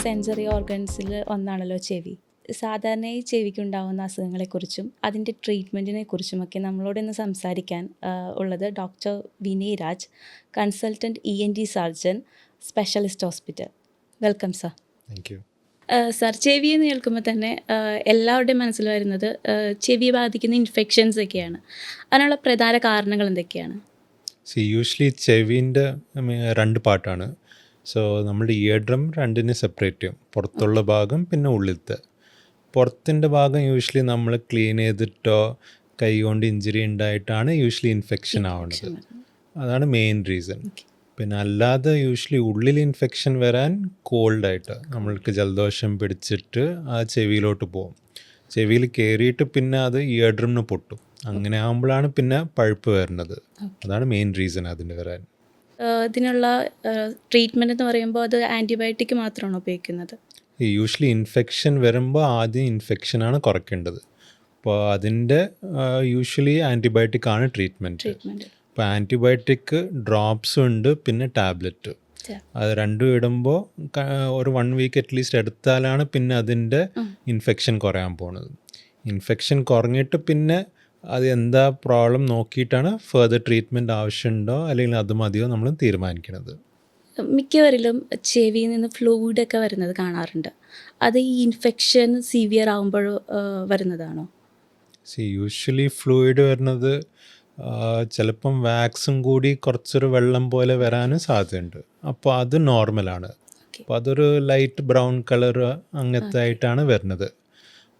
Sensory ഓർഗൻസിൽ ഒന്നാണല്ലോ ചെവി. സാധാരണയായി ചെവിക്കുണ്ടാവുന്ന അസുഖങ്ങളെക്കുറിച്ചും അതിൻ്റെ ട്രീറ്റ്മെൻറ്റിനെ കുറിച്ചുമൊക്കെ നമ്മളോട് ഇന്ന് സംസാരിക്കാൻ ഉള്ളത് doctor Vinay Raj, consultant ENT surgeon, specialist hospital. Welcome sir. Thank you. Sir, ചെവി എന്ന് കേൾക്കുമ്പോൾ തന്നെ എല്ലാവരുടെയും മനസ്സിൽ വരുന്നത് ചെവിയെ ബാധിക്കുന്ന ഇൻഫെക്ഷൻസ് ഒക്കെയാണ്. അതിനുള്ള പ്രധാന കാരണങ്ങൾ എന്തൊക്കെയാണ്? യൂഷ്വലി ചെവിൻ്റെ രണ്ട് പാർട്ടാണ്. സോ നമ്മുടെ ഇയർ ഡ്രം രണ്ടിനെ സെപ്പറേറ്റ് ചെയ്യും. പുറത്തുള്ള ഭാഗം പിന്നെ ഉള്ളിലത്തെ. പുറത്തിൻ്റെ ഭാഗം യൂഷ്വലി നമ്മൾ ക്ലീൻ ചെയ്തിട്ടോ കൈ കൊണ്ട് ഇഞ്ചുറി ഉണ്ടായിട്ടാണ് യൂഷ്വലി ഇൻഫെക്ഷൻ ആവുന്നത്. അതാണ് മെയിൻ റീസൺ. പിന്നെ അല്ലാതെ യൂഷ്വലി ഉള്ളിൽ ഇൻഫെക്ഷൻ വരാൻ കോൾഡായിട്ട് നമ്മൾക്ക് ജലദോഷം പിടിച്ചിട്ട് ആ ചെവിയിലോട്ട് പോകും. ചെവിയിൽ കയറിയിട്ട് പിന്നെ അത് ഇയർ ഡ്രമിന് പൊട്ടും. അങ്ങനെ ആകുമ്പോഴാണ് പിന്നെ പഴുപ്പ് വരുന്നത്. അതാണ് മെയിൻ റീസൺ അതിന് വരാൻ. ഇതിനുള്ള ട്രീറ്റ്മെൻറ്റ് എന്ന് പറയുമ്പോൾ അത് ആൻറ്റിബയോട്ടിക് മാത്രമാണോ ഉപയോഗിക്കുന്നത്? യൂഷ്വലി ഇൻഫെക്ഷൻ വരുമ്പോൾ ആദ്യം ഇൻഫെക്ഷനാണ് കുറയ്ക്കേണ്ടത്. അപ്പോൾ അതിൻ്റെ യൂഷ്വലി ആൻറ്റിബയോട്ടിക് ആണ് ട്രീറ്റ്മെൻറ്റ്. ഇപ്പോൾ ആൻറ്റിബയോട്ടിക് ഡ്രോപ്സും ഉണ്ട്, പിന്നെ ടാബ്ലറ്റ്. അത് രണ്ടും ഇടുമ്പോൾ ഒരു 1 വീക്ക് അറ്റ്ലീസ്റ്റ് എടുത്താലാണ് പിന്നെ അതിൻ്റെ ഇൻഫെക്ഷൻ കുറയാൻ പോകുന്നത്. ഇൻഫെക്ഷൻ കുറഞ്ഞിട്ട് പിന്നെ അത് എന്താ പ്രോബ്ലം നോക്കിയിട്ടാണ് ഫർദർ ട്രീറ്റ്മെൻറ്റ് ആവശ്യമുണ്ടോ അല്ലെങ്കിൽ അത് മതിയോ നമ്മൾ തീരുമാനിക്കുന്നത്. മിക്കവരിലും ചെവിയിൽ നിന്ന് ഫ്ലൂയിഡൊക്കെ വരുന്നത് കാണാറുണ്ട്. അത് ഈ ഇൻഫെക്ഷൻ സിവിയർ ആകുമ്പോൾ വരുന്നതാണോ? യൂഷ്വലി ഫ്ലൂയിഡ് വരുന്നത് ചിലപ്പം വാക്സും കൂടി കുറച്ചൊരു വെള്ളം പോലെ വരാനും സാധ്യതയുണ്ട്. അപ്പോൾ അത് നോർമലാണ്. അപ്പോൾ അതൊരു ലൈറ്റ് ബ്രൗൺ കളർ അങ്ങനത്തെ ആയിട്ടാണ് വരുന്നത്.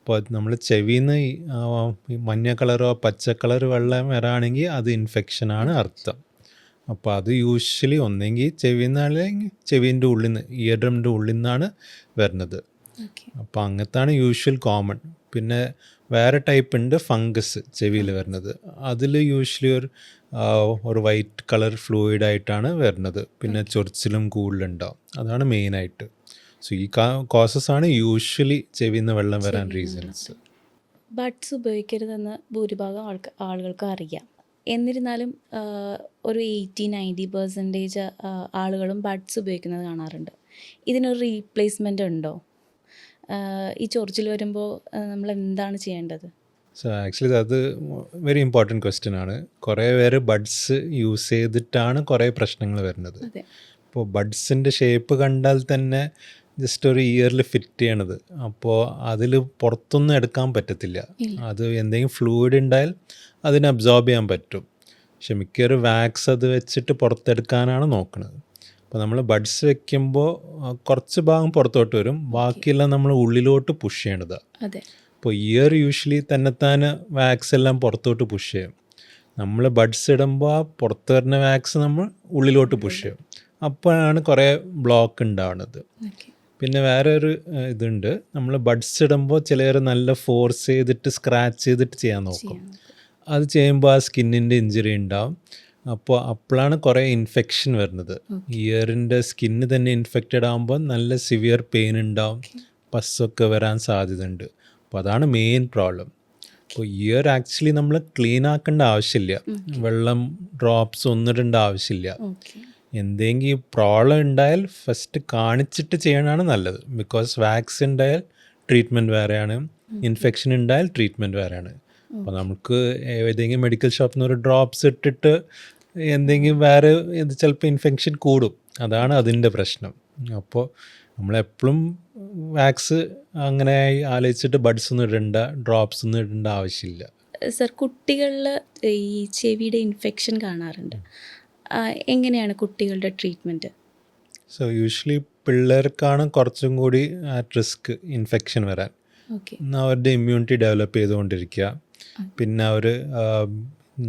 അപ്പോൾ നമ്മൾ ചെവിയിൽ നിന്ന് മഞ്ഞ കളറോ പച്ച കളർ വെള്ളം വരാണെങ്കിൽ അത് ഇൻഫെക്ഷനാണ് അർത്ഥം. അപ്പോൾ അത് യൂഷ്വലി ഒന്നെങ്കിൽ ചെവിയിൽ നിന്നല്ലെങ്കിൽ ചെവിൻ്റെ ഉള്ളിൽ നിന്ന് ഇയർ ഡ്രമിൻ്റെ ഉള്ളിൽ നിന്നാണ് വരുന്നത്. അപ്പോൾ അങ്ങനത്താണ് യൂഷ്വൽ കോമൺ. പിന്നെ വേറെ ടൈപ്പ് ഉണ്ട് ഫംഗസ് ചെവിയിൽ വരുന്നത്. അതിൽ യൂഷ്വലി ഒരു വൈറ്റ് കളർ ഫ്ലൂയിഡായിട്ടാണ് വരുന്നത്. പിന്നെ ചൊറിച്ചിലും കൂടുതലുണ്ടാവും. അതാണ് മെയിനായിട്ട്. സോ ഈ കോസസ് ആണ് യൂഷ്വലി ചെവിയിൽ നിന്ന് വെള്ളം വരാൻ റീസൺസ്. ബഡ്സ് ഉപയോഗിക്കരുതെന്ന് ഭൂരിഭാഗം ആളുകൾക്ക് അറിയാം. എന്നിരുന്നാലും ഒരു 80-90% ആളുകളും ബഡ്സ് ഉപയോഗിക്കുന്നത് കാണാറുണ്ട്. ഇതിനൊരു റീപ്ലേസ്മെൻ്റ് ഉണ്ടോ? ഈ ചൊറിച്ചിൽ വരുമ്പോൾ നമ്മൾ എന്താണ് ചെയ്യേണ്ടത്? സോ ആക്ച്വലി അത് വെരി ഇമ്പോർട്ടൻറ്റ് ക്വസ്റ്റ്യൻ ആണ്. കുറേ പേര് ബഡ്സ് യൂസ് ചെയ്തിട്ടാണ് കുറേ പ്രശ്നങ്ങൾ വരുന്നത്. ഇപ്പോൾ ബഡ്സിൻ്റെ ഷേപ്പ് കണ്ടാൽ തന്നെ ജസ്റ്റ് ഒരു ഇയറിൽ ഫിറ്റ് ചെയ്യണത്. അപ്പോൾ അതിൽ പുറത്തൊന്നും എടുക്കാൻ പറ്റത്തില്ല. അത് എന്തെങ്കിലും ഫ്ലൂയിഡ് ഉണ്ടായാൽ അതിനെ അബ്സോർബ് ചെയ്യാൻ പറ്റും. പക്ഷെ മിക്കയൊരു വാക്സ് അത് വെച്ചിട്ട് പുറത്തെടുക്കാനാണ് നോക്കുന്നത്. അപ്പോൾ നമ്മൾ ബഡ്സ് വെക്കുമ്പോൾ കുറച്ച് ഭാഗം പുറത്തോട്ട് വരും, ബാക്കിയെല്ലാം നമ്മൾ ഉള്ളിലോട്ട് പുഷ് ചെയ്യേണ്ടതാണ്. അപ്പോൾ ഇയർ യൂഷ്വലി തന്നെത്താനെ വാക്സ് എല്ലാം പുറത്തോട്ട് പുഷ് ചെയ്യും. നമ്മൾ ബഡ്സ് ഇടുമ്പോൾ ആ പുറത്ത് വരുന്ന വാക്സ് നമ്മൾ ഉള്ളിലോട്ട് പുഷ് ചെയ്യും. അപ്പോഴാണ് കുറേ ബ്ലോക്ക് ഉണ്ടാവുന്നത്. പിന്നെ വേറെ ഒരു ഇതുണ്ട്, നമ്മൾ ബഡ്സ് ഇടുമ്പോൾ ചിലർ നല്ല ഫോഴ്സ് ചെയ്തിട്ട് സ്ക്രാച്ച് ചെയ്തിട്ട് ചെയ്യാൻ നോക്കും. അത് ചെയ്യുമ്പോൾ ആ സ്കിന്നിൻ്റെ ഇഞ്ചുറി ഉണ്ടാവും. അപ്പോൾ അപ്പോഴാണ് കുറേ ഇൻഫെക്ഷൻ വരുന്നത്. ഇയറിൻ്റെ സ്കിന്ന് തന്നെ ഇൻഫെക്റ്റഡ് ആകുമ്പോൾ നല്ല സിവിയർ പെയിൻ ഉണ്ടാവും, പസ്സൊക്കെ വരാൻ സാധ്യതയുണ്ട്. അപ്പോൾ അതാണ് മെയിൻ പ്രോബ്ലം. അപ്പോൾ ഇയർ ആക്ച്വലി നമ്മൾ ക്ലീൻ ആക്കേണ്ട ആവശ്യമില്ല, വെള്ളം ഡ്രോപ്സ് ഒന്നും ഇടേണ്ട ആവശ്യമില്ല. എന്തെങ്കിലും പ്രോബ്ലം ഉണ്ടായാൽ ഫസ്റ്റ് കാണിച്ചിട്ട് ചെയ്യണതാണ് നല്ലത്. ബിക്കോസ് വാക്സ് ഉണ്ടായാൽ ട്രീറ്റ്മെൻറ്റ് വേറെയാണ്, ഇൻഫെക്ഷൻ ഉണ്ടായാൽ ട്രീറ്റ്മെൻറ്റ് വേറെയാണ്. അപ്പോൾ നമുക്ക് ഏതെങ്കിലും മെഡിക്കൽ ഷോപ്പിൽ നിന്ന് ഒരു ഡ്രോപ്സ് ഇട്ടിട്ട് എന്തെങ്കിലും വേറെ ഇത് ചിലപ്പോൾ ഇൻഫെക്ഷൻ കൂടും. അതാണ് അതിൻ്റെ പ്രശ്നം. അപ്പോൾ നമ്മളെപ്പോഴും വാക്സ് അങ്ങനെ ആലോചിച്ചിട്ട് ബഡ്സ് ഒന്നും ഇടേണ്ട, ഡ്രോപ്സ് ഒന്നും ഇടേണ്ട ആവശ്യമില്ല. സർ, കുട്ടികളിൽ ഈ ചെവിയുടെ ഇൻഫെക്ഷൻ കാണാറുണ്ട്. എങ്ങനെയാണ് കുട്ടികളുടെ ട്രീറ്റ്മെൻറ്റ്? സോ യൂഷ്വലി പിള്ളേർക്കാണ് കുറച്ചും കൂടി അറ്റ് റിസ്ക് ഇൻഫെക്ഷൻ വരാൻ. അവരുടെ ഇമ്മ്യൂണിറ്റി ഡെവലപ്പ് ചെയ്തുകൊണ്ടിരിക്കുക. പിന്നെ അവർ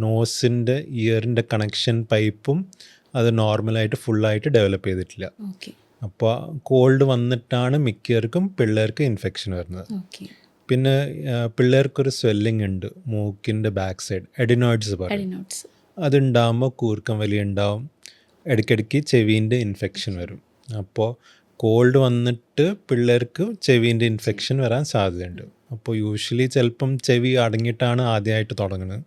നോസിൻ്റെ ഇയറിൻ്റെ കണക്ഷൻ പൈപ്പും അത് നോർമലായിട്ട് ഫുള്ളായിട്ട് ഡെവലപ്പ് ചെയ്തിട്ടില്ല. അപ്പോൾ കോൾഡ് വന്നിട്ടാണ് മിക്കവർക്കും പിള്ളേർക്ക് ഇൻഫെക്ഷൻ വരുന്നത്. പിന്നെ പിള്ളേർക്കൊരു സ്വെല്ലിംഗ് ഉണ്ട് മൂക്കിൻ്റെ ബാക്ക് സൈഡ്, എഡിനോയിഡ്സ് പറയും. അതുണ്ടാകുമ്പോൾ കൂർക്കം വലി ഉണ്ടാവും, ഇടയ്ക്കിടയ്ക്ക് ചെവീൻ്റെ ഇൻഫെക്ഷൻ വരും. അപ്പോൾ കോൾഡ് വന്നിട്ട് പിള്ളേർക്ക് ചെവീൻ്റെ ഇൻഫെക്ഷൻ വരാൻ സാധ്യതയുണ്ട്. അപ്പോൾ യൂഷ്വലി ചിലപ്പം ചെവി അടങ്ങിയിട്ടാണ് ആദ്യമായിട്ട് തുടങ്ങുന്നത്.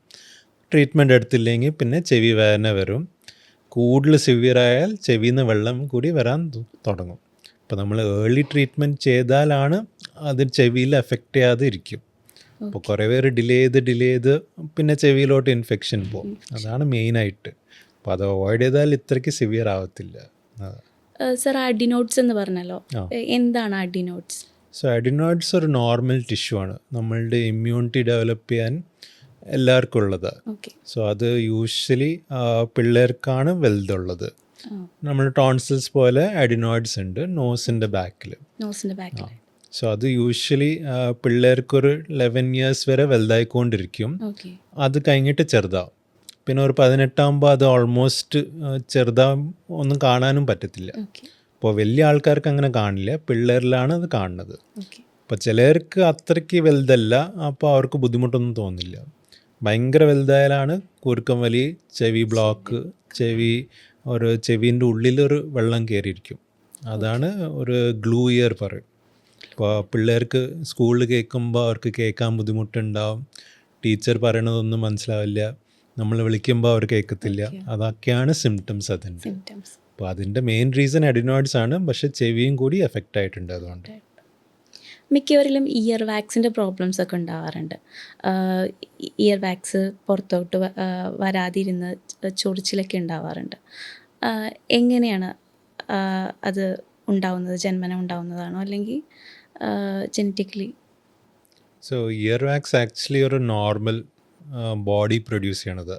ട്രീറ്റ്മെൻറ്റ് എടുത്തില്ലെങ്കിൽ പിന്നെ ചെവി വേദന വരും. കൂടുതൽ സിവിയർ ആയാൽ ചെവിയിൽ നിന്ന് വെള്ളം കൂടി വരാൻ തുടങ്ങും. അപ്പോൾ നമ്മൾ ഏർലി ട്രീറ്റ്മെൻറ്റ് ചെയ്താലാണ് അത് ചെവിയിൽ എഫക്റ്റ് ചെയ്യാതെ ഇരിക്കും. അപ്പോൾ കുറേ പേര് ഡിലേ ചെയ്ത് പിന്നെ ചെവിയിലോട്ട് ഇൻഫെക്ഷൻ പോകും. അതാണ് മെയിനായിട്ട്. അപ്പോൾ അത് അവോയ്ഡ് ചെയ്താൽ ഇത്രയ്ക്ക് സിവിയർ ആവത്തില്ല. സർ, അഡിനോഡ്സ് എന്ന് പറഞ്ഞല്ലോ, ആ. എന്താണ് അഡിനോഡ്സ്? സോ അഡിനോയിഡ്സ് ഒരു നോർമൽ ടിഷ്യൂ ആണ്, നമ്മളുടെ ഇമ്മ്യൂണിറ്റി ഡെവലപ്പ് ചെയ്യാൻ എല്ലാവർക്കും ഉള്ളത്. ഓക്കെ. സോ അത് യൂഷ്വലി പിള്ളേർക്കാണ് വലുതുള്ളത്. നമ്മൾ ടോൺസിൽസ് പോലെ അഡിനോയിഡ്സ് ഉണ്ട് നോസിൻ്റെ ബാക്കിൽ. നോസിൻ്റെ ബാക്കിൽ. സോ അത് യൂഷ്വലി പിള്ളേർക്കൊരു 11 ഇയേഴ്സ് വരെ വലുതായിക്കൊണ്ടിരിക്കും. ഓക്കെ. അത് കഴിഞ്ഞിട്ട് ചെറുതാവും. പിന്നെ ഒരു 18 അത് ഓൾമോസ്റ്റ് ചെറുതാവും, ഒന്നും കാണാനും പറ്റത്തില്ല. ഓക്കെ. അപ്പോൾ വലിയ ആൾക്കാർക്ക് അങ്ങനെ കാണില്ല, പിള്ളേരിലാണ് അത് കാണുന്നത്. ഓക്കെ. അപ്പോൾ ചിലർക്ക് അത്രയ്ക്ക് വലുതല്ല, അപ്പോൾ അവർക്ക് ബുദ്ധിമുട്ടൊന്നും തോന്നില്ല. ഭയങ്കര വലുതായാലാണ് കൂർക്കം വലി, ചെവി ബ്ലോക്ക്, ചെവീൻ്റെ ഉള്ളിലൊരു വെള്ളം കയറിയിരിക്കും. അതാണ് ഒരു ഗ്ലൂ ഇയർ പറയും. അപ്പോൾ പിള്ളേർക്ക് സ്കൂളിൽ കേൾക്കുമ്പോൾ അവർക്ക് കേൾക്കാൻ ബുദ്ധിമുട്ടുണ്ടാവും, ടീച്ചർ പറയണതൊന്നും മനസ്സിലാവില്ല, നമ്മൾ വിളിക്കുമ്പോൾ അവർ കേൾക്കത്തില്ല. അതൊക്കെയാണ് സിംറ്റംസ് അതിൻ്റെ. അപ്പോൾ അതിൻ്റെ മെയിൻ റീസൺ അഡിനോയിഡ്സ് ആണ്, പക്ഷെ ചെവിയും കൂടി എഫക്റ്റ് ആയിട്ടുണ്ട്. അതുകൊണ്ട് മിക്കവരിലും ഇയർ വാക്സിൻ്റെ പ്രോബ്ലംസ് ഒക്കെ ഉണ്ടാവാറുണ്ട്. ഇയർ വാക്സ് പുറത്തോട്ട് വരാതിരുന്ന് ചൊറിച്ചിലൊക്കെ ഉണ്ടാവാറുണ്ട്. എങ്ങനെയാണ് അത് ഉണ്ടാവുന്നത്? ജന്മന ഉണ്ടാവുന്നതാണോ അല്ലെങ്കിൽ genetically? So ear wax actually ഒരു നോർമൽ ബോഡി പ്രൊഡ്യൂസ് ചെയ്യണത്.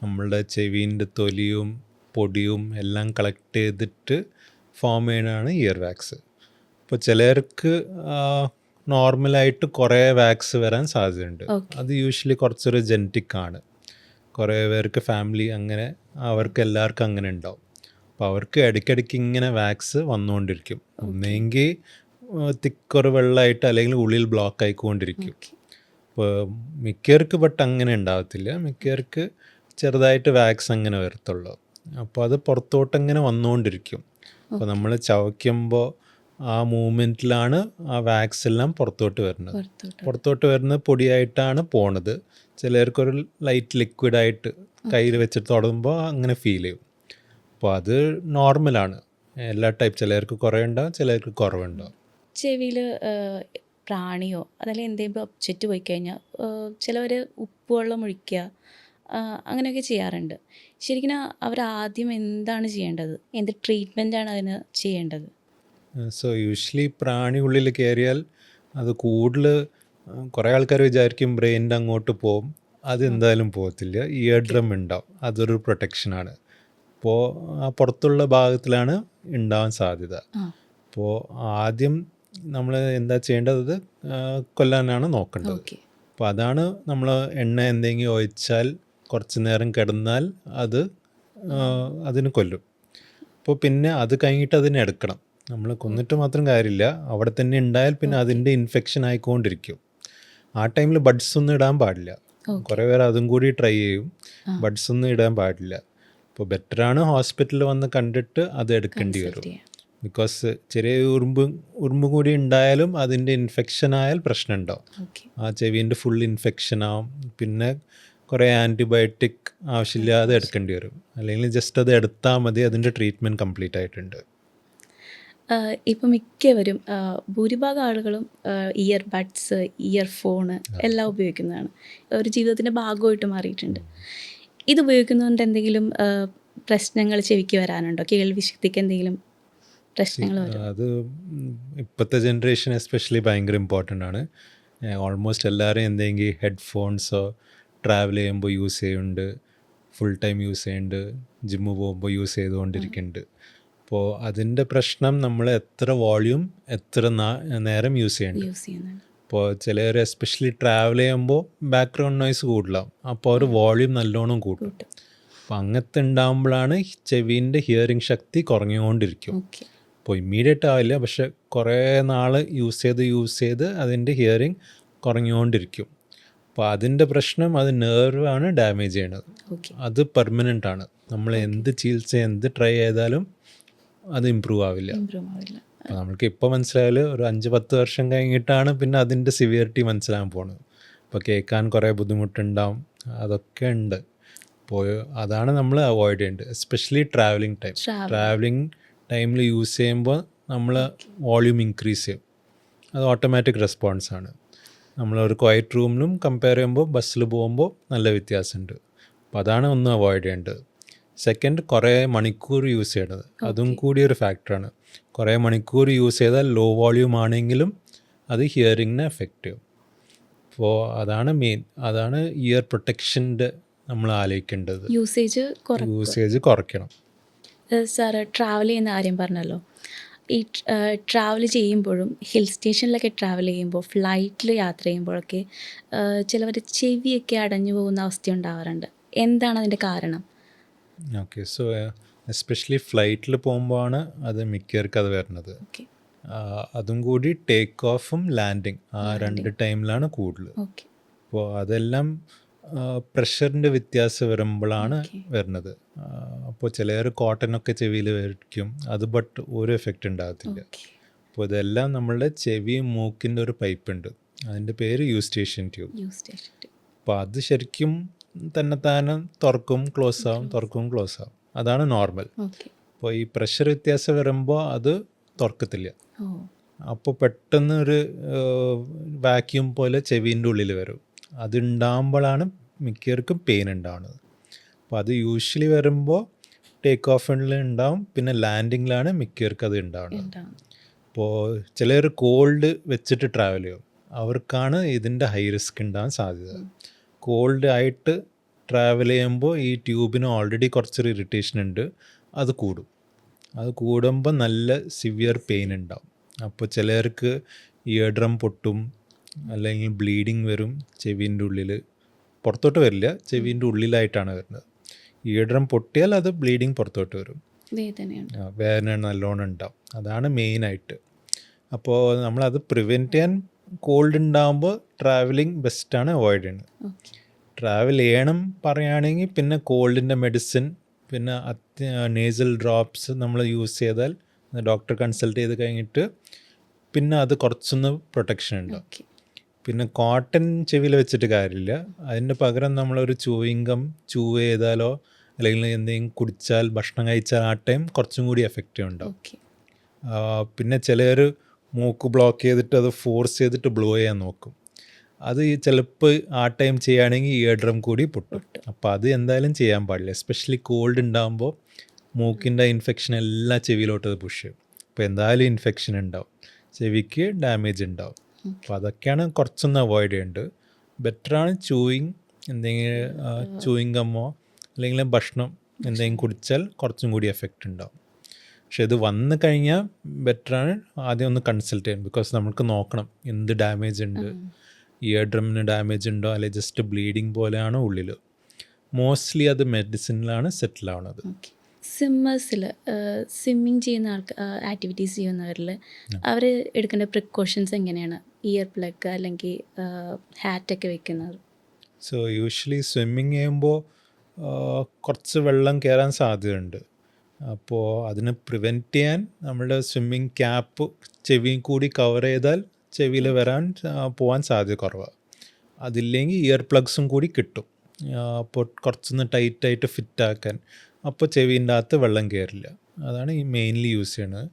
നമ്മളുടെ ചെവീൻ്റെ തൊലിയും പൊടിയും എല്ലാം കളക്ട് ചെയ്തിട്ട് ഫോം ചെയ്യണതാണ് ഇയർ വാക്സ്. ഇപ്പോൾ ചിലർക്ക് നോർമലായിട്ട് കുറേ വാക്സ് വരാൻ സാധ്യതയുണ്ട്. അത് യൂഷ്വലി കുറച്ചൊരു ജനറ്റിക് ആണ്. കുറേ പേർക്ക് ഫാമിലി അങ്ങനെ അവർക്ക് എല്ലാവർക്കും അങ്ങനെ ഉണ്ടാവും. അപ്പോൾ അവർക്ക് ഇടയ്ക്കിടയ്ക്ക് ഇങ്ങനെ വാക്സ് വന്നുകൊണ്ടിരിക്കും. ഒന്നെങ്കിൽ തിക്കൊരു വെള്ളമായിട്ട് അല്ലെങ്കിൽ ഉള്ളിൽ ബ്ലോക്ക് ആയിക്കൊണ്ടിരിക്കും. ഇപ്പോൾ മിക്കവർക്ക് അങ്ങനെ ഉണ്ടാകത്തില്ല, മിക്കവർക്ക് ചെറുതായിട്ട് വാക്സ് അങ്ങനെ വരത്തുള്ളൂ. അപ്പോൾ അത് പുറത്തോട്ടങ്ങനെ വന്നുകൊണ്ടിരിക്കും. അപ്പോൾ നമ്മൾ ചവയ്ക്കുമ്പോൾ ആ മൂവ്മെൻറ്റിലാണ് ആ വാക്സ് എല്ലാം പുറത്തോട്ട് വരുന്നത് പൊടിയായിട്ടാണ് പോണത്. ചിലർക്കൊരു ലൈറ്റ് ലിക്വിഡായിട്ട് കയ്യിൽ വെച്ചിട്ട് തൊടുമ്പോൾ അങ്ങനെ ഫീൽ ചെയ്യും. അപ്പോൾ അത് നോർമലാണ് എല്ലാ ടൈപ്പ്. ചിലർക്ക് കുറേ ഉണ്ടാവും, ചിലർക്ക് കുറവുണ്ടാവും. ചെവിയിൽ പ്രാണിയോ അതല്ലെങ്കിൽ എന്തെങ്കിലും ഒബ്ജക്റ്റ് പോയി കഴിഞ്ഞാൽ ചിലവർ ഉപ്പുവെള്ളം ഒഴിക്കുക, അങ്ങനെയൊക്കെ ചെയ്യാറുണ്ട്. ശരിക്കും അവർ ആദ്യം എന്താണ് ചെയ്യേണ്ടത്? എന്ത് ട്രീറ്റ്മെൻറ്റാണ് അതിന് ചെയ്യേണ്ടത്? സോ യൂഷ്വലി പ്രാണി ഉള്ളിൽ കയറിയാൽ അത് കൂടുതൽ കുറേ ആൾക്കാർ വിചാരിക്കും ബ്രെയിനിൻ്റെ അങ്ങോട്ട് പോകും. അത് എന്തായാലും പോകത്തില്ല. ഇയർ ഡ്രം ഉണ്ടാവും, അതൊരു പ്രൊട്ടക്ഷനാണ്. അപ്പോൾ ആ പുറത്തുള്ള ഭാഗത്തിലാണ് ഉണ്ടാവാൻ സാധ്യത. അപ്പോൾ ആദ്യം നമ്മൾ എന്താ ചെയ്യേണ്ടത്? കൊല്ലാനാണ് നോക്കേണ്ടത്. അപ്പോൾ അതാണ് നമ്മൾ എണ്ണ എന്തെങ്കിലും ഒഴിച്ചാൽ കുറച്ച് നേരം കിടന്നാൽ അതിന് കൊല്ലും. അപ്പോൾ പിന്നെ അത് കഴിഞ്ഞിട്ട് അതിനെ എടുക്കണം. നമ്മൾ കൊന്നിട്ട് മാത്രം കാര്യമില്ല, അവിടെ തന്നെ ഉണ്ടായാൽ പിന്നെ അതിൻ്റെ ഇൻഫെക്ഷൻ ആയിക്കൊണ്ടിരിക്കും. ആ ടൈമിൽ ബഡ്സ് ഒന്നും ഇടാൻ പാടില്ല. കുറേ പേർ അതും കൂടി ട്രൈ ചെയ്യും, ബഡ്സ് ഒന്നും ഇടാൻ പാടില്ല. അപ്പോൾ ബെറ്ററാണ് ഹോസ്പിറ്റലിൽ വന്ന് കണ്ടിട്ട് അത് എടുക്കേണ്ടി വരും. ബിക്കോസ് ചെറിയ ഉറുമ്പ് കൂടി ഉണ്ടായാലും അതിൻ്റെ ഇൻഫെക്ഷൻ ആയാൽ പ്രശ്നം ഉണ്ടാവും. ആ ചെവിൻ്റെ ഫുൾ ഇൻഫെക്ഷൻ ആവും. പിന്നെ കുറേ ആൻറ്റിബയോട്ടിക് ആവശ്യമില്ലാതെ എടുക്കേണ്ടി വരും. അല്ലെങ്കിൽ ജസ്റ്റ് അത് എടുത്താൽ മതി, അതിൻ്റെ ട്രീറ്റ്മെൻറ്റ് കംപ്ലീറ്റ് ആയിട്ടുണ്ട്. ഇപ്പോൾ മിക്കവരും ഭൂരിഭാഗം ആളുകളും ഇയർ ബഡ്സ്, ഇയർ ഫോണ് എല്ലാം ഉപയോഗിക്കുന്നതാണ്. ഒരു ജീവിതത്തിൻ്റെ ഭാഗമായിട്ട് മാറിയിട്ടുണ്ട്. ഇത് ഉപയോഗിക്കുന്നതുകൊണ്ട് എന്തെങ്കിലും പ്രശ്നങ്ങൾ ചെവിക്ക് വരാനുണ്ടോ? കേൾവി ശക്തിക്ക് എന്തെങ്കിലും പ്രശ്നങ്ങൾ വരും? അത് ഇപ്പോഴത്തെ ജനറേഷൻ എസ്പെഷ്യലി ഭയങ്കര ഇമ്പോർട്ടൻ്റ് ആണ്. ഓൾമോസ്റ്റ് എല്ലാവരും എന്തെങ്കിലും ഹെഡ്ഫോൺസോ ട്രാവൽ ചെയ്യുമ്പോൾ യൂസ് ചെയ്യുന്നുണ്ട്, ഫുൾ ടൈം യൂസ് ചെയ്യുന്നുണ്ട്, ജിമ്മ് പോകുമ്പോൾ യൂസ് ചെയ്തുകൊണ്ടിരിക്കുന്നുണ്ട്. അപ്പോൾ അതിൻ്റെ പ്രശ്നം നമ്മൾ എത്ര വോള്യൂം എത്ര നേരം യൂസ് ചെയ്യുന്നുണ്ട്. അപ്പോൾ ചിലർ എസ്പെഷ്യലി ട്രാവൽ ചെയ്യുമ്പോൾ ബാക്ക്ഗ്രൗണ്ട് നോയ്സ് കൂടുതലാവും, അപ്പോൾ ഒരു വോള്യൂം നല്ലോണം കൂട്ടും. അപ്പോൾ അങ്ങനത്തെ ഉണ്ടാകുമ്പോഴാണ് ചെവീൻ്റെ ഹിയറിംഗ് ശക്തി കുറഞ്ഞുകൊണ്ടിരിക്കും. അപ്പോൾ ഇമ്മീഡിയറ്റ് ആവില്ല, പക്ഷെ കുറേ നാൾ യൂസ് ചെയ്ത് അതിൻ്റെ ഹിയറിംഗ് കുറഞ്ഞുകൊണ്ടിരിക്കും. അപ്പോൾ അതിൻ്റെ പ്രശ്നം അത് നെർവാണ് ഡാമേജ് ചെയ്യണത്. അത് പെർമനൻ്റ് ആണ്. നമ്മൾ എന്ത് ചികിത്സ എന്ത് ട്രൈ ചെയ്താലും അത് ഇമ്പ്രൂവ് ആവില്ല. അപ്പോൾ നമ്മൾക്ക് ഇപ്പോൾ മനസ്സിലായാൽ ഒരു 5-10 വർഷം കഴിഞ്ഞിട്ടാണ് പിന്നെ അതിൻ്റെ സിവിയറിറ്റി മനസ്സിലാകാൻ പോകുന്നത്. ഇപ്പോൾ കേൾക്കാൻ കുറേ ബുദ്ധിമുട്ടുണ്ടാവും, അതൊക്കെ ഉണ്ട്. അപ്പോൾ അതാണ് നമ്മൾ അവോയ്ഡ് ചെയ്യേണ്ടത്, എസ്പെഷ്യലി ട്രാവലിംഗ് ടൈമിൽ യൂസ് ചെയ്യുമ്പോൾ നമ്മൾ വോള്യൂം ഇൻക്രീസ് ചെയ്യും. അത് ഓട്ടോമാറ്റിക് റെസ്പോൺസാണ്. നമ്മളൊരു ക്വയറ്റ് റൂമിലും കമ്പയർ ചെയ്യുമ്പോൾ ബസ്സിൽ പോകുമ്പോൾ നല്ല വ്യത്യാസമുണ്ട്. അപ്പോൾ അതാണ് ഒന്ന് അവോയ്ഡ് ചെയ്യേണ്ടത്. സെക്കൻഡ്, കുറേ മണിക്കൂർ യൂസ് ചെയ്യണത്, അതും കൂടി ഒരു ഫാക്ടറാണ്. കുറേ മണിക്കൂർ യൂസ് ചെയ്താൽ ലോ വോള്യൂം ആണെങ്കിലും അത് ഹിയറിങ്ങിനെ എഫക്റ്റ് ചെയ്യും. അപ്പോൾ അതാണ് മെയിൻ, അതാണ് ഇയർ പ്രൊട്ടക്ഷൻ്റെ നമ്മൾ ആലോചിക്കേണ്ടത്. യൂസേജ് കുറയ്ക്കണം. സാറ് ട്രാവൽ ചെയ്യുന്ന കാര്യം പറഞ്ഞല്ലോ. ഈ ട്രാവൽ ചെയ്യുമ്പോഴും ഹിൽ സ്റ്റേഷനിലൊക്കെ ട്രാവൽ ചെയ്യുമ്പോൾ, ഫ്ലൈറ്റിൽ യാത്ര ചെയ്യുമ്പോഴൊക്കെ ചിലവർ ചെവിയൊക്കെ അടഞ്ഞു പോകുന്ന അവസ്ഥ ഉണ്ടാവാറുണ്ട്. എന്താണ് അതിൻ്റെ കാരണം? ഓക്കെ, സോ എസ്പെഷ്യലി ഫ്ലൈറ്റിൽ പോകുമ്പോഴാണ് അത് മിക്കവർക്കും അത് വരുന്നത്. അതും കൂടി ടേക്ക് ഓഫും ലാൻഡിങ് ആ രണ്ട് ടൈമിലാണ് കൂടുതൽ. അപ്പോൾ അതെല്ലാം പ്രഷറിൻ്റെ വ്യത്യാസം വരുമ്പോഴാണ് വരുന്നത്. അപ്പോൾ ചിലർ കോട്ടനൊക്കെ ചെവിയിൽ വയ്ക്കും, അത് ബട്ട് ഒരു എഫക്റ്റ് ഉണ്ടാകത്തില്ല. അപ്പോൾ ഇതെല്ലാം നമ്മളുടെ ചെവിയും മൂക്കിൻ്റെ ഒരു പൈപ്പ് ഉണ്ട്, അതിൻ്റെ പേര് യൂസ്റ്റേഷ്യൻ ട്യൂബ്. അപ്പോൾ അത് ശരിക്കും തന്നെ തുറക്കും ക്ലോസ് ആവും, തുറക്കും ക്ലോസ് ആവും, അതാണ് നോർമൽ. അപ്പോൾ ഈ പ്രഷർ വ്യത്യാസം വരുമ്പോൾ അത് തുറക്കത്തില്ല. അപ്പോൾ പെട്ടെന്ന് ഒരു വാക്യൂം പോലെ ചെവീൻ്റെ ഉള്ളിൽ വരും. അതുണ്ടാകുമ്പോഴാണ് മിക്കവർക്കും പെയിൻ ഉണ്ടാവുന്നത്. അപ്പോൾ അത് യൂഷ്വലി വരുമ്പോൾ ടേക്ക് ഓഫിൽ ഉണ്ടാവും, പിന്നെ ലാൻഡിങ്ങിലാണ് മിക്കവർക്കും അത് ഉണ്ടാവുന്നത്. അപ്പോൾ ചിലർ കോൾഡ് വെച്ചിട്ട് ട്രാവൽ ചെയ്യും, അവർക്കാണ് ഇതിൻ്റെ ഹൈ റിസ്ക് ഉണ്ടാകാൻ സാധ്യത. കോൾഡ് ആയിട്ട് ട്രാവൽ ചെയ്യുമ്പോൾ ഈ ട്യൂബിന് ഓൾറെഡി കുറച്ചൊരു ഇറിറ്റേഷൻ ഉണ്ട്, അത് കൂടും. അത് കൂടുമ്പോൾ നല്ല സിവിയർ പെയിൻ ഉണ്ടാവും. അപ്പോൾ ചിലർക്ക് ഇയർ ഡ്രം പൊട്ടും, അല്ലെങ്കിൽ ബ്ലീഡിങ് വരും. ചെവീൻ്റെ ഉള്ളിൽ പുറത്തോട്ട് വരില്ല, ചെവീൻ്റെ ഉള്ളിലായിട്ടാണ് വരുന്നത്. ഇയർ ഡ്രം പൊട്ടിയാൽ അത് ബ്ലീഡിങ് പുറത്തോട്ട് വരും, വേദന നല്ലോണം ഉണ്ടാവും. അതാണ് മെയിനായിട്ട്. അപ്പോൾ നമ്മളത് പ്രിവെൻറ്റ് ചെയ്യാൻ കോൾഡ് ഉണ്ടാകുമ്പോൾ ട്രാവലിംഗ് ബെസ്റ്റാണ് അവോയ്ഡ് ചെയ്യുന്നത്. ട്രാവൽ ചെയ്യണം പറയുകയാണെങ്കിൽ പിന്നെ കോൾഡിൻ്റെ മെഡിസിൻ, പിന്നെ നേസൽ ഡ്രോപ്സ് നമ്മൾ യൂസ് ചെയ്താൽ ഡോക്ടർ കൺസൾട്ട് ചെയ്ത് കഴിഞ്ഞിട്ട് പിന്നെ അത് കുറച്ചൊന്ന് പ്രൊട്ടക്ഷൻ ഉണ്ടാവും. പിന്നെ കോട്ടൺ ചെവിയിൽ വെച്ചിട്ട് കാര്യമില്ല, അതിന് പകരം നമ്മളൊരു ചൂയിങ്കം ചെയ്താലോ അല്ലെങ്കിൽ എന്തെങ്കിലും കുടിച്ചാൽ, ഭക്ഷണം കഴിച്ചാൽ ആ ടൈം കുറച്ചും കൂടി എഫക്റ്റീവ് ഉണ്ടാവും. പിന്നെ ചിലർ മൂക്ക് ബ്ലോക്ക് ചെയ്തിട്ട് അത് ഫോഴ്സ് ചെയ്തിട്ട് ബ്ലോ ചെയ്യാൻ നോക്കും, അത് ചിലപ്പോൾ ആ ടൈം ചെയ്യുകയാണെങ്കിൽ ഇയർ ഡ്രം കൂടി പൊട്ടും. അപ്പോൾ അത് എന്തായാലും ചെയ്യാൻ പാടില്ല. എസ്പെഷ്യലി കോൾഡ് ഉണ്ടാകുമ്പോൾ മൂക്കിൻ്റെ ഇൻഫെക്ഷൻ എല്ലാം ചെവിയിലോട്ട് അത് പുഷ് ചെയ്യും. അപ്പോൾ എന്തായാലും ഇൻഫെക്ഷൻ ഉണ്ടാവും, ചെവിക്ക് ഡാമേജ് ഉണ്ടാവും. അപ്പോൾ അതൊക്കെയാണ് കുറച്ചൊന്ന് അവോയ്ഡ് ചെയ്യേണ്ടത്. ബെറ്ററാണ് ചൂയിങ് ഗമ്മോ അല്ലെങ്കിൽ ഭക്ഷണം എന്തെങ്കിലും കുടിച്ചാൽ കുറച്ചും കൂടി എഫക്റ്റ് ഉണ്ടാവും. പക്ഷെ ഇത് വന്നു കഴിഞ്ഞാൽ ബെറ്ററാണ് ആദ്യം ഒന്ന് കൺസൾട്ട് ചെയ്യാൻ. ബിക്കോസ് നമുക്ക് നോക്കണം എന്ത് ഡാമേജ് ഉണ്ട്, ഇയർ ഡ്രമ്മിന് ഡാമേജ് ഉണ്ടോ, അല്ലെങ്കിൽ ജസ്റ്റ് ബ്ലീഡിങ് പോലെയാണോ ഉള്ളിൽ. മോസ്റ്റ്ലി അത് മെഡിസിനിലാണ് സെറ്റിൽ ആവുന്നത്. സ്വിമ്മേഴ്സിൽ, സ്വിമ്മിങ് ചെയ്യുന്ന ആക്ടിവിറ്റീസ് ചെയ്യുന്നവരിൽ അവർ എടുക്കേണ്ട പ്രിക്കോഷൻസ് എങ്ങനെയാണ്? ഇയർ പ്ലഗ് അല്ലെങ്കിൽ ഹാറ്റൊക്കെ വെക്കുന്നത്. സോ യൂഷ്വലി സ്വിമ്മിങ് ചെയ്യുമ്പോൾ കുറച്ച് വെള്ളം കയറാൻ സാധ്യതയുണ്ട്. അപ്പോൾ അതിന് പ്രിവെൻറ്റ് ചെയ്യാൻ നമ്മുടെ സ്വിമ്മിങ് ക്യാപ്പ് ചെവിയും കൂടി കവർ ചെയ്താൽ ചെവിയിൽ പോകാൻ സാധ്യത കുറവാണ്. അതില്ലെങ്കിൽ ഇയർ പ്ലഗ്സും കൂടി കിട്ടും. അപ്പോൾ കുറച്ചൊന്ന് ടൈറ്റായിട്ട് ഫിറ്റാക്കാൻ, അപ്പോൾ ചെവീൻ്റെ അകത്ത് വെള്ളം കയറില്ല. അതാണ് ഈ മെയിൻലി യൂസ് ചെയ്യണത്.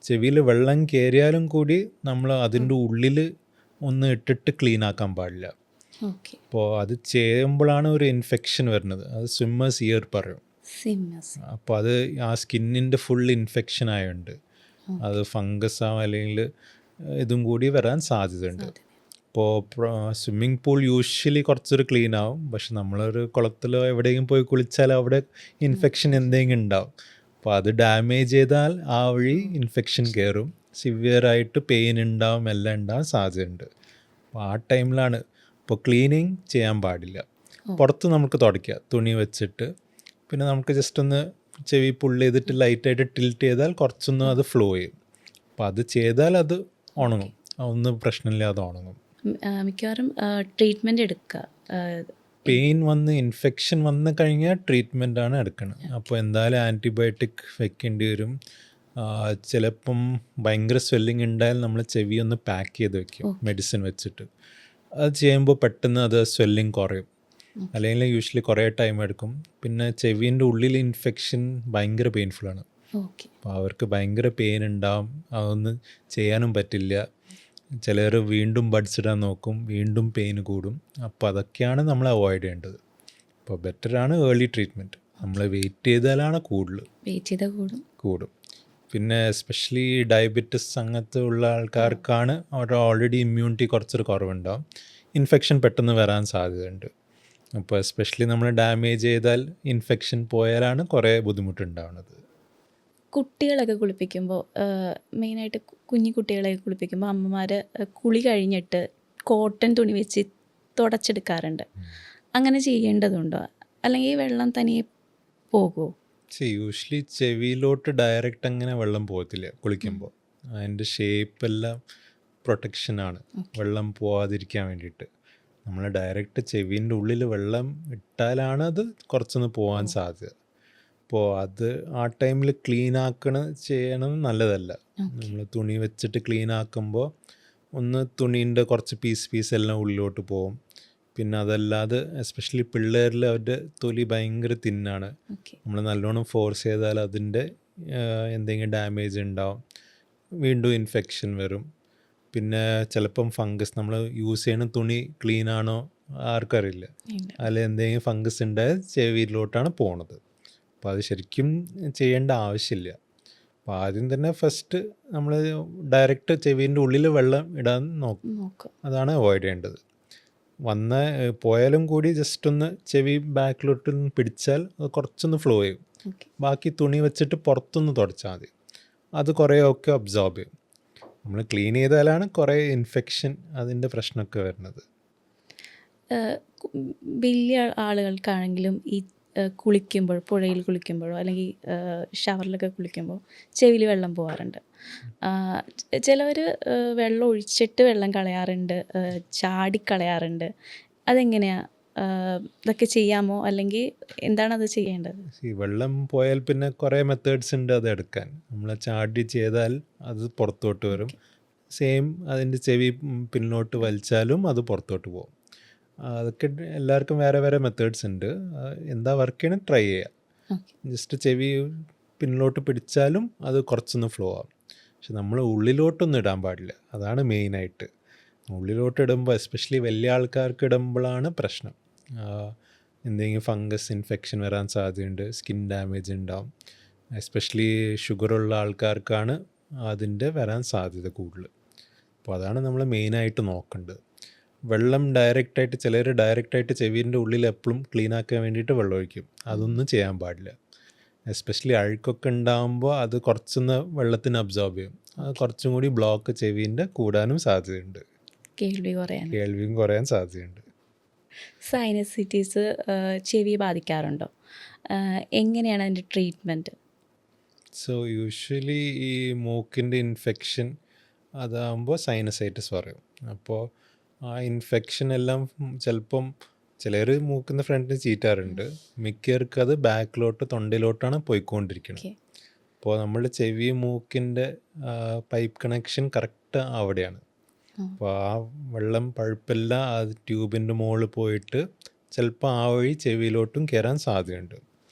ചെവിയിൽ വെള്ളം കയറിയാലും കൂടി നമ്മൾ അതിൻ്റെ ഉള്ളിൽ ഒന്ന് ഇട്ടിട്ട് ക്ലീൻ ആക്കാൻ പാടില്ല. അപ്പോൾ അത് ചെയ്യുമ്പോഴാണ് ഒരു ഇൻഫെക്ഷൻ വരുന്നത്. അത് സ്വിമ്മേഴ്സ് ഇയർ പറയും. അപ്പോൾ അത് ആ സ്കിന്നിൻ്റെ ഫുൾ ഇൻഫെക്ഷൻ ആയതുകൊണ്ട് അത് ഫംഗസ് അല്ലെങ്കിൽ ഇതും കൂടി വരാൻ സാധ്യതയുണ്ട്. അപ്പോൾ സ്വിമ്മിങ് പൂൾ യൂഷ്വലി കുറച്ചൊരു ക്ലീൻ ആവും, പക്ഷെ നമ്മളൊരു കുളത്തിലോ എവിടെയെങ്കിലും പോയി കുളിച്ചാൽ അവിടെ ഇൻഫെക്ഷൻ എന്തെങ്കിലും ഉണ്ടാവും. അപ്പോൾ അത് ഡാമേജ് ചെയ്താൽ ആ വഴി ഇൻഫെക്ഷൻ കയറും, സിവിയറായിട്ട് പെയിൻ ഉണ്ടാവും, എല്ലാം ഉണ്ടാവാൻ സാധ്യതയുണ്ട്. അപ്പോൾ ആ ടൈമിലാണ് ഇപ്പോൾ ക്ലീനിങ് ചെയ്യാൻ പാടില്ല. പുറത്ത് നമുക്ക് തുടയ്ക്കുക തുണി വെച്ചിട്ട്, പിന്നെ നമുക്ക് ജസ്റ്റ് ഒന്ന് ചെവി പുള്ള് ചെയ്തിട്ട് ലൈറ്റായിട്ട് ടിൽറ്റ് ചെയ്താൽ കുറച്ചൊന്ന് അത് ഫ്ലോ ചെയ്യും. അപ്പോൾ അത് ചെയ്താൽ അത് ഉണങ്ങും, ഒന്നും പ്രശ്നമില്ലാതെ ഉണങ്ങും. മിക്കവാറും ട്രീറ്റ്മെൻറ്റ് എടുക്കുക. പെയിൻ വന്ന് ഇൻഫെക്ഷൻ വന്നു കഴിഞ്ഞാൽ ട്രീറ്റ്മെൻറ്റാണ് എടുക്കുന്നത്. അപ്പോൾ എന്തായാലും ആൻറ്റിബയോട്ടിക് വെക്കേണ്ടി വരും. ചിലപ്പം ഭയങ്കര സ്വെല്ലിങ് ഉണ്ടായാൽ നമ്മൾ ചെവി ഒന്ന് പാക്ക് ചെയ്ത് വെക്കും മെഡിസിൻ വെച്ചിട്ട്. അത് ചെയ്യുമ്പോൾ പെട്ടെന്ന് അത് സ്വെല്ലിങ് കുറയും, അല്ലെങ്കിൽ യൂഷ്വലി കുറേ ടൈം എടുക്കും. പിന്നെ ചെവീൻ്റെ ഉള്ളിൽ ഇൻഫെക്ഷൻ ഭയങ്കര പെയിൻഫുള്ളാണ്. ഓക്കെ. അപ്പോൾ അവർക്ക് ഭയങ്കര പെയിൻ ഉണ്ടാവും, അതൊന്നും ചെയ്യാനും പറ്റില്ല. ചിലർ വീണ്ടും ബഡ്സ് ഇടാൻ നോക്കും, വീണ്ടും പെയിൻ കൂടും. അപ്പോൾ അതൊക്കെയാണ് നമ്മൾ അവോയ്ഡ് ചെയ്യേണ്ടത്. അപ്പോൾ ബെറ്ററാണ് ഏർലി ട്രീറ്റ്മെൻറ്റ്. നമ്മൾ വെയിറ്റ് ചെയ്താലാണ് വെയിറ്റ് ചെയ്താൽ കൂടും. പിന്നെ എസ്പെഷ്യലി ഡയബറ്റിസ് അങ്ങനത്തെ ഉള്ള ആൾക്കാർക്കാണ് അവരുടെ ഓൾറെഡി ഇമ്മ്യൂണിറ്റി കുറച്ചൊരു കുറവുണ്ടാവും, ഇൻഫെക്ഷൻ പെട്ടെന്ന് വരാൻ സാധ്യതയുണ്ട്. അപ്പോൾ എസ്പെഷ്യലി നമ്മൾ ഡാമേജ് ചെയ്താൽ ഇൻഫെക്ഷൻ പോയാലാണ് കുറേ ബുദ്ധിമുട്ടുണ്ടാവുന്നത്. കുട്ടികളൊക്കെ കുളിപ്പിക്കുമ്പോൾ മെയിനായിട്ട് കുഞ്ഞു കുട്ടികളെയൊക്കെ കുളിപ്പിക്കുമ്പോൾ അമ്മമാർ കുളി കഴിഞ്ഞിട്ട് കോട്ടൺ തുണി വെച്ച് തുടച്ചെടുക്കാറുണ്ട്. അങ്ങനെ ചെയ്യേണ്ടതുണ്ടോ, അല്ലെങ്കിൽ വെള്ളം തനിയെ പോകുമോ? യൂഷ്വലി ചെവിയിലോട്ട് ഡയറക്റ്റ് അങ്ങനെ വെള്ളം പോകത്തില്ല കുളിക്കുമ്പോൾ. അതിൻ്റെ ഷേപ്പെല്ലാം പ്രൊട്ടക്ഷനാണ്, വെള്ളം പോവാതിരിക്കാൻ വേണ്ടിയിട്ട്. നമ്മൾ ഡയറക്റ്റ് ചെവിൻ്റെ ഉള്ളിൽ വെള്ളം ഇട്ടാലാണ് അത് കുറച്ചൊന്ന് പോകാൻ സാധ്യത. അപ്പോൾ അത് ആ ടൈമിൽ ചെയ്യണം നല്ലതല്ല. നമ്മൾ തുണി വെച്ചിട്ട് ക്ലീൻ ആക്കുമ്പോൾ ഒന്ന് തുണീൻ്റെ കുറച്ച് പീസ് എല്ലാം ഉള്ളിലോട്ട് പോകും. പിന്നെ അതല്ലാതെ എസ്പെഷ്യലി പിള്ളേരിൽ അവരുടെ തൊലി ഭയങ്കര തിന്നാണ്. നമ്മൾ നല്ലോണം ഫോഴ്സ് ചെയ്താൽ അതിൻ്റെ എന്തെങ്കിലും ഡാമേജ് ഉണ്ടാവും, വീണ്ടും ഇൻഫെക്ഷൻ വരും. പിന്നെ ചിലപ്പം ഫംഗസ്, നമ്മൾ യൂസ് ചെയ്യുന്ന തുണി ക്ലീൻ ആണോ ആർക്കറിയില്ല, അതിൽ എന്തെങ്കിലും ഫംഗസ് ഉണ്ടായാൽ ചെവിയിലോട്ടാണ് പോണത്. അപ്പോൾ അത് ശരിക്കും ചെയ്യേണ്ട ആവശ്യമില്ല. അപ്പോൾ ആദ്യം തന്നെ ഫസ്റ്റ് നമ്മൾ ഡയറക്റ്റ് ചെവീൻ്റെ ഉള്ളിൽ വെള്ളം ഇടാൻ നോക്കും. അതാണ് അവോയ്ഡ് ചെയ്യേണ്ടത്. പോയാലും കൂടി ജസ്റ്റ് ഒന്ന് ചെവി ബാക്കിലോട്ട് പിടിച്ചാൽ അത് കുറച്ചൊന്ന് ഫ്ലോ ചെയ്യും. ബാക്കി തുണി വെച്ചിട്ട് പുറത്തൊന്ന് തുടച്ചാൽ മതി, അത് കുറേയൊക്കെ അബ്സോർബ് ചെയ്യും. നമ്മൾ ക്ലീൻ ചെയ്താലാണ് കുറേ ഇൻഫെക്ഷൻ അതിൻ്റെ പ്രശ്നമൊക്കെ വരുന്നത്. വലിയ ആളുകൾക്കാണെങ്കിലും ഈ കുളിക്കുമ്പോൾ, പുഴയിൽ കുളിക്കുമ്പോഴോ അല്ലെങ്കിൽ ഷവറിലൊക്കെ കുളിക്കുമ്പോൾ ചെവിയിൽ വെള്ളം പോകാറുണ്ട്. ചിലവർ വെള്ളം ഒഴിച്ചിട്ട് വെള്ളം കളയാറുണ്ട്, ചാടിക്കളയാറുണ്ട്. അതെങ്ങനെയാണ്? ഇതൊക്കെ ചെയ്യാമോ, അല്ലെങ്കിൽ എന്താണത് ചെയ്യേണ്ടത്? വെള്ളം പോയാൽ പിന്നെ കുറേ മെത്തേഡ്സ് ഉണ്ട് അത് എടുക്കാൻ. നമ്മൾ ചാടി ചെയ്താൽ അത് പുറത്തോട്ട് വരും. സെയിം അതിൻ്റെ ചെവി പിന്നോട്ട് വലിച്ചാലും അത് പുറത്തോട്ട് പോകും. അതൊക്കെ എല്ലാവർക്കും വേറെ വേറെ മെത്തേഡ്സ് ഉണ്ട്. എന്താ വർക്ക് ചെയ്യണം ട്രൈ ചെയ്യുക. ജസ്റ്റ് ചെവി പിന്നിലോട്ട് പിടിച്ചാലും അത് കുറച്ചൊന്ന് ഫ്ലോ ആവും. പക്ഷെ നമ്മൾ ഉള്ളിലോട്ടൊന്നും ഇടാൻ പാടില്ല, അതാണ് മെയിനായിട്ട്. ഉള്ളിലോട്ട് ഇടുമ്പോൾ എസ്പെഷ്യലി വലിയ ആൾക്കാർക്ക് ഇടുമ്പോഴാണ് പ്രശ്നം. എന്തെങ്കിലും ഫംഗസ് ഇൻഫെക്ഷൻ വരാൻ സാധ്യതയുണ്ട്, സ്കിൻ ഡാമേജ് ഉണ്ടാവും. എസ്പെഷ്യലി ഷുഗറുള്ള ആൾക്കാർക്കാണ് അതിൻ്റെ വരാൻ സാധ്യത കൂടുതൽ. അപ്പോൾ അതാണ് നമ്മൾ മെയിനായിട്ട് നോക്കേണ്ടത്. വെള്ളം ചിലർ ഡയറക്റ്റായിട്ട് ചെവിൻ്റെ ഉള്ളിൽ എപ്പോഴും ക്ലീൻ ആക്കാൻ വേണ്ടിയിട്ട് വെള്ളം ഒഴിക്കും. അതൊന്നും ചെയ്യാൻ പാടില്ല. എസ്പെഷ്യലി അഴുക്കൊക്കെ ഉണ്ടാകുമ്പോൾ അത് കുറച്ചൊന്ന് വെള്ളത്തിന് അബ്സോർബ് ചെയ്യും. അത് കുറച്ചും കൂടി ബ്ലോക്ക് ചെവിൻ്റെ കൂടാനും സാധ്യതയുണ്ട്, കേൾവിയും കുറയാൻ സാധ്യതയുണ്ട്. സൈനസൈറ്റിസ് ചെവി ബാധിക്കാറുണ്ടോ? എങ്ങനെയാണ് അതിൻ്റെ ട്രീറ്റ്മെൻറ്റ്? യൂഷ്വലി ഈ മൂക്കിൻ്റെ ഇൻഫെക്ഷൻ അതാകുമ്പോൾ സൈനസൈറ്റിസ് പറയും. അപ്പോൾ ആ ഇൻഫെക്ഷൻ എല്ലാം ചിലപ്പം ചിലർ മൂക്കിൻ്റെ ഫ്രണ്ടിൽ ചീറ്റാറുണ്ട്, മിക്കവർക്ക് അത് ബാക്കിലോട്ട് തൊണ്ടയിലോട്ടാണ് പോയിക്കൊണ്ടിരിക്കുന്നത്. അപ്പോൾ നമ്മൾ ചെവി മൂക്കിൻ്റെ പൈപ്പ് കണക്ഷൻ കറക്റ്റ് അവിടെയാണ്. അപ്പോൾ ആ വെള്ളം പഴുപ്പെല്ലാം ആ ട്യൂബിൻ്റെ മുകളിൽ പോയിട്ട് ചിലപ്പോൾ ആ വഴി ചെവിയിലോട്ടും കയറാൻ സാധ്യതയുണ്ട്.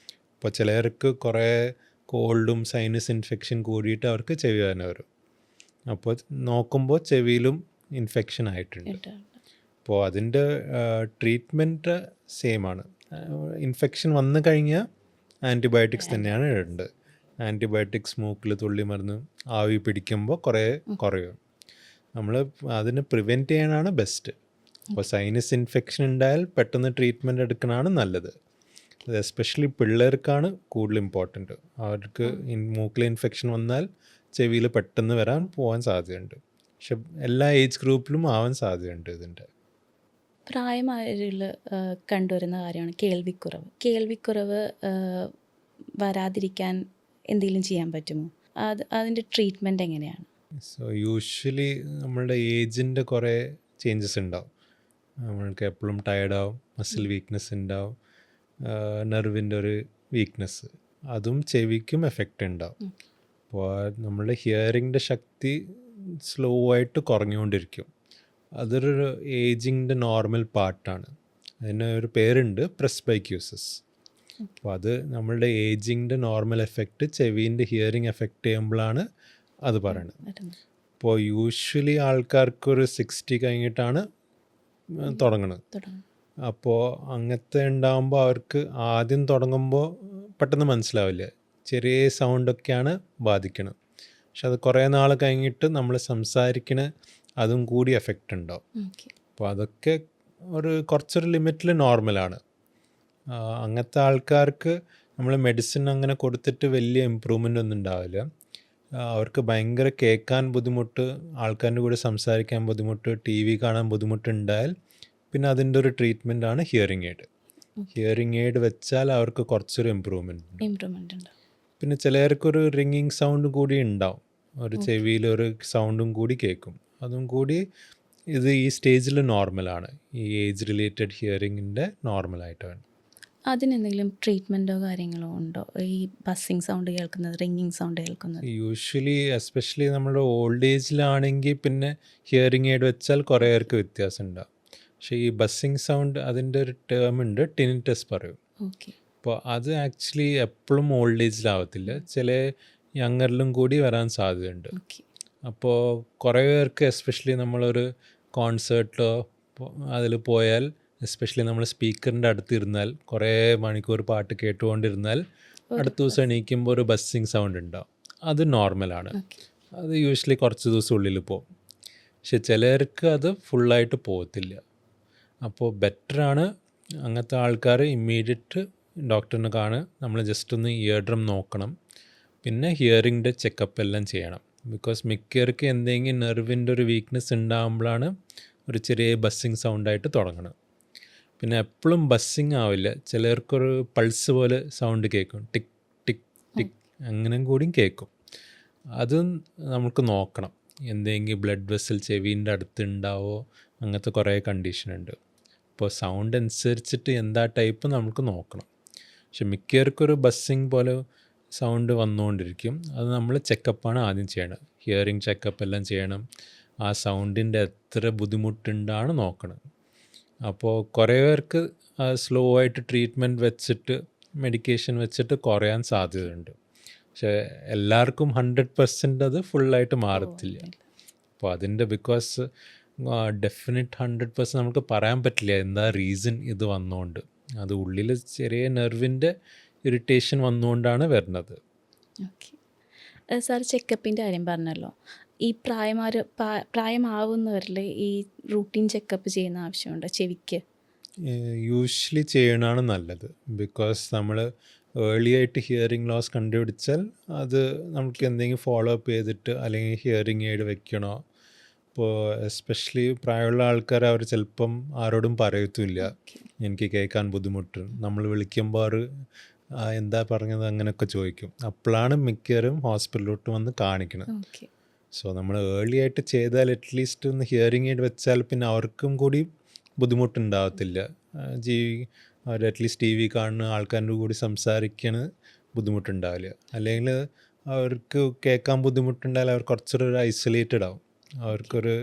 അപ്പോൾ ചിലർക്ക് കുറേ കോൾഡും സൈനസ് ഇൻഫെക്ഷൻ കൂടിയിട്ട് അവർക്ക് ചെവി വേദന വരും. അപ്പോൾ നോക്കുമ്പോൾ ചെവിയിലും ഇൻഫെക്ഷൻ ആയിട്ടുണ്ട്. അപ്പോൾ അതിൻ്റെ ട്രീറ്റ്മെൻറ്റ് സെയിം ആണ്. ഇൻഫെക്ഷൻ വന്നു കഴിഞ്ഞാൽ ആൻറ്റിബയോട്ടിക്സ് തന്നെയാണ് ഇടേണ്ടത്. ആൻറ്റിബയോട്ടിക്സ് മൂക്കിൽ തുള്ളി മരുന്ന് ആവി പിടിക്കുമ്പോൾ കുറയും. നമ്മൾ അതിന് പ്രിവെൻറ്റ് ചെയ്യാനാണ് ബെസ്റ്റ്. അപ്പോൾ സൈനസ് ഇൻഫെക്ഷൻ ഉണ്ടായാൽ പെട്ടെന്ന് ട്രീറ്റ്മെൻറ്റ് എടുക്കണതാണ് നല്ലത്. അത് എസ്പെഷ്യലി പിള്ളേർക്കാണ് കൂടുതൽ ഇമ്പോർട്ടൻറ്റ്. അവർക്ക് മൂക്കിൽ ഇൻഫെക്ഷൻ വന്നാൽ ചെവിയിൽ പെട്ടെന്ന് പോകാൻ സാധ്യതയുണ്ട്. പക്ഷെ എല്ലാ ഏജ് ഗ്രൂപ്പിലും ആവാൻ സാധ്യതയുണ്ട്. ഇതിൻ്റെ പ്രായമായവരിൽ കണ്ടുവരുന്ന കാര്യമാണ് കേൾവിക്കുറവ് വരാതിരിക്കാൻ എന്തെങ്കിലും ചെയ്യാൻ പറ്റുമോ? അതിൻ്റെ ട്രീറ്റ്മെൻറ്റ് എങ്ങനെയാണ്? യൂഷ്വലി നമ്മളുടെ ഏജിൻ്റെ കുറേ ചേഞ്ചസ് ഉണ്ടാവും. നമ്മൾക്ക് എപ്പോഴും ടയർഡാവും, മസിൽ വീക്ക്നെസ് ഉണ്ടാവും, നെർവിൻ്റെ ഒരു വീക്ക്നെസ്, അതും ചെവിക്കും എഫക്റ്റ് ഉണ്ടാവും. അപ്പോൾ നമ്മളുടെ ഹിയറിങ്ങിൻ്റെ ശക്തി സ്ലോ ആയിട്ട് കുറഞ്ഞുകൊണ്ടിരിക്കും. അതൊരു ഏജിങ്ങിൻ്റെ നോർമൽ പാർട്ടാണ്. അതിന് ഒരു പേരുണ്ട്, പ്രെസ്ബൈക്യൂസിസ്. അപ്പോൾ അത് നമ്മളുടെ ഏജിങ്ങിൻ്റെ നോർമൽ എഫക്റ്റ് ചെവീൻ്റെ ഹിയറിങ് എഫക്റ്റ് ചെയ്യുമ്പോഴാണ് അത് പറയുന്നത്. വരുന്നത്. ഇപ്പോൾ യൂഷ്വലി ആൾക്കാർക്കൊരു 60 കഴിഞ്ഞിട്ടാണ് തുടങ്ങുന്നത്. തുടങ്ങും. അപ്പോൾ അങ്ങനത്തെ ഉണ്ടാകുമ്പോൾ അവർക്ക് ആദ്യം തുടങ്ങുമ്പോൾ പെട്ടെന്ന് മനസ്സിലാവില്ല, ചെറിയ സൗണ്ടൊക്കെയാണ് ബാധിക്കുന്നത്. പക്ഷെ അത് കുറേ നാൾ കഴിഞ്ഞിട്ട് നമ്മൾ സംസാരിക്കണ അതും കൂടി എഫക്റ്റ് ഉണ്ടാവും. ഓക്കെ. അപ്പോൾ അതൊക്കെ കുറച്ചൊരു ലിമിറ്റിൽ നോർമലാണ്. അങ്ങനത്തെ ആൾക്കാർക്ക് നമ്മൾ മെഡിസിൻ അങ്ങനെ കൊടുത്തിട്ട് വലിയ ഇമ്പ്രൂവ്മെൻ്റ് ഒന്നും ഉണ്ടാവില്ല. അവർക്ക് ഭയങ്കര കേൾക്കാൻ ബുദ്ധിമുട്ട്, ആൾക്കാരുടെ കൂടെ സംസാരിക്കാൻ ബുദ്ധിമുട്ട്, ടി വി കാണാൻ ബുദ്ധിമുട്ടുണ്ടായാൽ പിന്നെ അതിൻ്റെ ഒരു ട്രീറ്റ്മെൻറ്റാണ് ഹിയറിംഗ് എയ്ഡ്. ഹിയറിംഗ് എയ്ഡ് വെച്ചാൽ അവർക്ക് കുറച്ചൊരു ഇമ്പ്രൂവ്മെൻ്റ് ഉണ്ട്. പിന്നെ ചിലർക്കൊരു റിങ്ങിങ് സൗണ്ട് കൂടി ഉണ്ടാവും, ഒരു ചെവിയിൽ ഒരു സൗണ്ടും കൂടി കേൾക്കും. അതും കൂടി ഇത് ഈ സ്റ്റേജിൽ നോർമലാണ്, ഈ ഏജ് റിലേറ്റഡ് ഹിയറിങ്ങിൻ്റെ നോർമലായിട്ടാണ്. അതിനെന്തെങ്കിലും ട്രീറ്റ്മെൻറ്റോ കാര്യങ്ങളോ ഉണ്ടോ? ഈ ബസ്സിങ് സൗണ്ട് കേൾക്കുന്നത്, റിങ്ങിങ് സൗണ്ട് കേൾക്കുന്നത്? യൂഷ്വലി എസ്പെഷ്യലി നമ്മുടെ ഓൾഡ് ഏജിലാണെങ്കിൽ പിന്നെ ഹിയറിംഗ് എയ്ഡ് വെച്ചാൽ കുറേ പേർക്ക് വ്യത്യാസം ഉണ്ടാവും. പക്ഷേ ഈ ബസ്സിങ് സൗണ്ട് അതിൻ്റെ ഒരു ടേം ഉണ്ട്, ടിനിറ്റസ് പറയും. ഓക്കെ. അപ്പോൾ അത് ആക്ച്വലി എപ്പോഴും ഓൾഡ് ഏജിലാവത്തില്ല, ചില യങ്ങറിലും കൂടി വരാൻ സാധ്യതയുണ്ട്. ഓക്കെ. അപ്പോൾ കുറേ പേർക്ക് എസ്പെഷ്യലി നമ്മളൊരു കോൺസേർട്ടിലോ അതിൽ പോയാൽ, എസ്പെഷ്യലി നമ്മൾ സ്പീക്കറിൻ്റെ അടുത്തിരുന്നാൽ കുറേ മണിക്കൂർ പാട്ട് കേട്ടുകൊണ്ടിരുന്നാൽ അടുത്ത ദിവസം എണീക്കുമ്പോൾ ഒരു ബസ്സിങ് സൗണ്ട് ഉണ്ടാവും. അത് നോർമലാണ്. അത് യൂഷ്വലി കുറച്ച് ദിവസം ഉള്ളിൽ പോകും. പക്ഷെ ചിലർക്ക് അത് ഫുള്ളായിട്ട് പോകത്തില്ല. അപ്പോൾ ബെറ്ററാണ് അങ്ങനത്തെ ആൾക്കാർ ഇമ്മീഡിയറ്റ് ഡോക്ടറിനെ കാണുക. നമ്മൾ ജസ്റ്റ് ഒന്ന് ഇയർ ഡ്രം നോക്കണം, പിന്നെ ഹിയറിങ്ങിൻ്റെ ചെക്കപ്പ് എല്ലാം ചെയ്യണം. ബിക്കോസ് മിക്കവർക്ക് എന്തെങ്കിലും നെർവിൻ്റെ ഒരു വീക്ക്നെസ് ഉണ്ടാകുമ്പോഴാണ് ഒരു ചെറിയ ബസ്സിങ് സൗണ്ടായിട്ട് തുടങ്ങണം. പിന്നെ എപ്പോഴും ബസ്സിങ് ആവില്ല, ചിലർക്കൊരു പൾസ് പോലെ സൗണ്ട് കേൾക്കും, ടിക് ടിക് ടിക് അങ്ങനെ കൂടിയും കേൾക്കും. അതും നമുക്ക് നോക്കണം, എന്തെങ്കിലും ബ്ലഡ് വെസൽ ചെവീൻ്റെ അടുത്തുണ്ടാവോ, അങ്ങനത്തെ കുറേ കണ്ടീഷനുണ്ട്. അപ്പോൾ സൗണ്ട് അനുസരിച്ചിട്ട് എന്താ ടൈപ്പ് നമുക്ക് നോക്കണം. പക്ഷെ മിക്കവർക്കൊരു ബസ്സിങ് പോലെ സൗണ്ട് വന്നുകൊണ്ടിരിക്കും. അത് നമ്മൾ ചെക്കപ്പാണ് ആദ്യം ചെയ്യണം, ഹിയറിംഗ് ചെക്കപ്പ് എല്ലാം ചെയ്യണം. ആ സൗണ്ടിൻ്റെ എത്ര ബുദ്ധിമുട്ടുണ്ടാണ് നോക്കണം. അപ്പോൾ കുറേ പേർക്ക് സ്ലോ ആയിട്ട് ട്രീറ്റ്മെൻറ്റ് വെച്ചിട്ട്, മെഡിക്കേഷൻ വെച്ചിട്ട് കുറയാൻ സാധ്യതയുണ്ട്. പക്ഷേ എല്ലാവർക്കും 100% അത് ഫുള്ളായിട്ട് മാറത്തില്ല. അപ്പോൾ അതിൻ്റെ ബിക്കോസ് ഡെഫിനറ്റ് 100% നമുക്ക് പറയാൻ പറ്റില്ല എന്താ റീസൺ ഇത് വന്നുകൊണ്ട്. അത് ഉള്ളിൽ ചെറിയ നെർവിൻ്റെ ഇറിറ്റേഷൻ വന്നുകൊണ്ടാണ് വരുന്നത്. ഓക്കെ. സാർ ചെക്കപ്പിൻ്റെ കാര്യം പറഞ്ഞല്ലോ. ഈ പ്രായമാവുന്നവരിൽ ഈ റൂട്ടീൻ ചെക്കപ്പ് ചെയ്യുന്ന ആവശ്യമുണ്ടോ ചെവിക്ക്? യൂഷ്വലി ചെയ്യണതാണ് നല്ലത്. ബിക്കോസ് നമ്മൾ ഏർലി ആയിട്ട് ഹിയറിംഗ് ലോസ് കണ്ടുപിടിച്ചാൽ അത് നമുക്ക് എന്തെങ്കിലും ഫോളോ അപ്പ് ചെയ്തിട്ട്, അല്ലെങ്കിൽ ഹിയറിംഗ് എയ്ഡ് വെക്കണോ. ഇപ്പോൾ എസ്പെഷ്യലി പ്രായമുള്ള ആൾക്കാർ അവർ ചിലപ്പം ആരോടും പറയത്തുമില്ല എനിക്ക് കേൾക്കാൻ ബുദ്ധിമുട്ട്. നമ്മൾ വിളിക്കുമ്പോൾ അവർ എന്താ പറഞ്ഞത് അങ്ങനെയൊക്കെ ചോദിക്കും. അപ്പോഴാണ് മിക്കവരും ഹോസ്പിറ്റലിലോട്ട് വന്ന് കാണിക്കുന്നത്. സോ നമ്മൾ ഏർലി ആയിട്ട് ചെയ്താൽ അറ്റ്ലീസ്റ്റ് ഒന്ന് ഹിയറിംഗ് എയ്ഡ് വെച്ചാൽ പിന്നെ അവർക്കും കൂടി ബുദ്ധിമുട്ടുണ്ടാകത്തില്ല. അവർ അറ്റ്ലീസ്റ്റ് ടി വി കാണുന്ന ആൾക്കാരുടെ കൂടി സംസാരിക്കണ ബുദ്ധിമുട്ടുണ്ടാവില്ല. അല്ലെങ്കിൽ അവർക്ക് കേൾക്കാൻ ബുദ്ധിമുട്ടുണ്ടായാൽ അവർ കുറച്ചൊരു ഐസൊലേറ്റഡ് ആവും, അവർക്കൊരു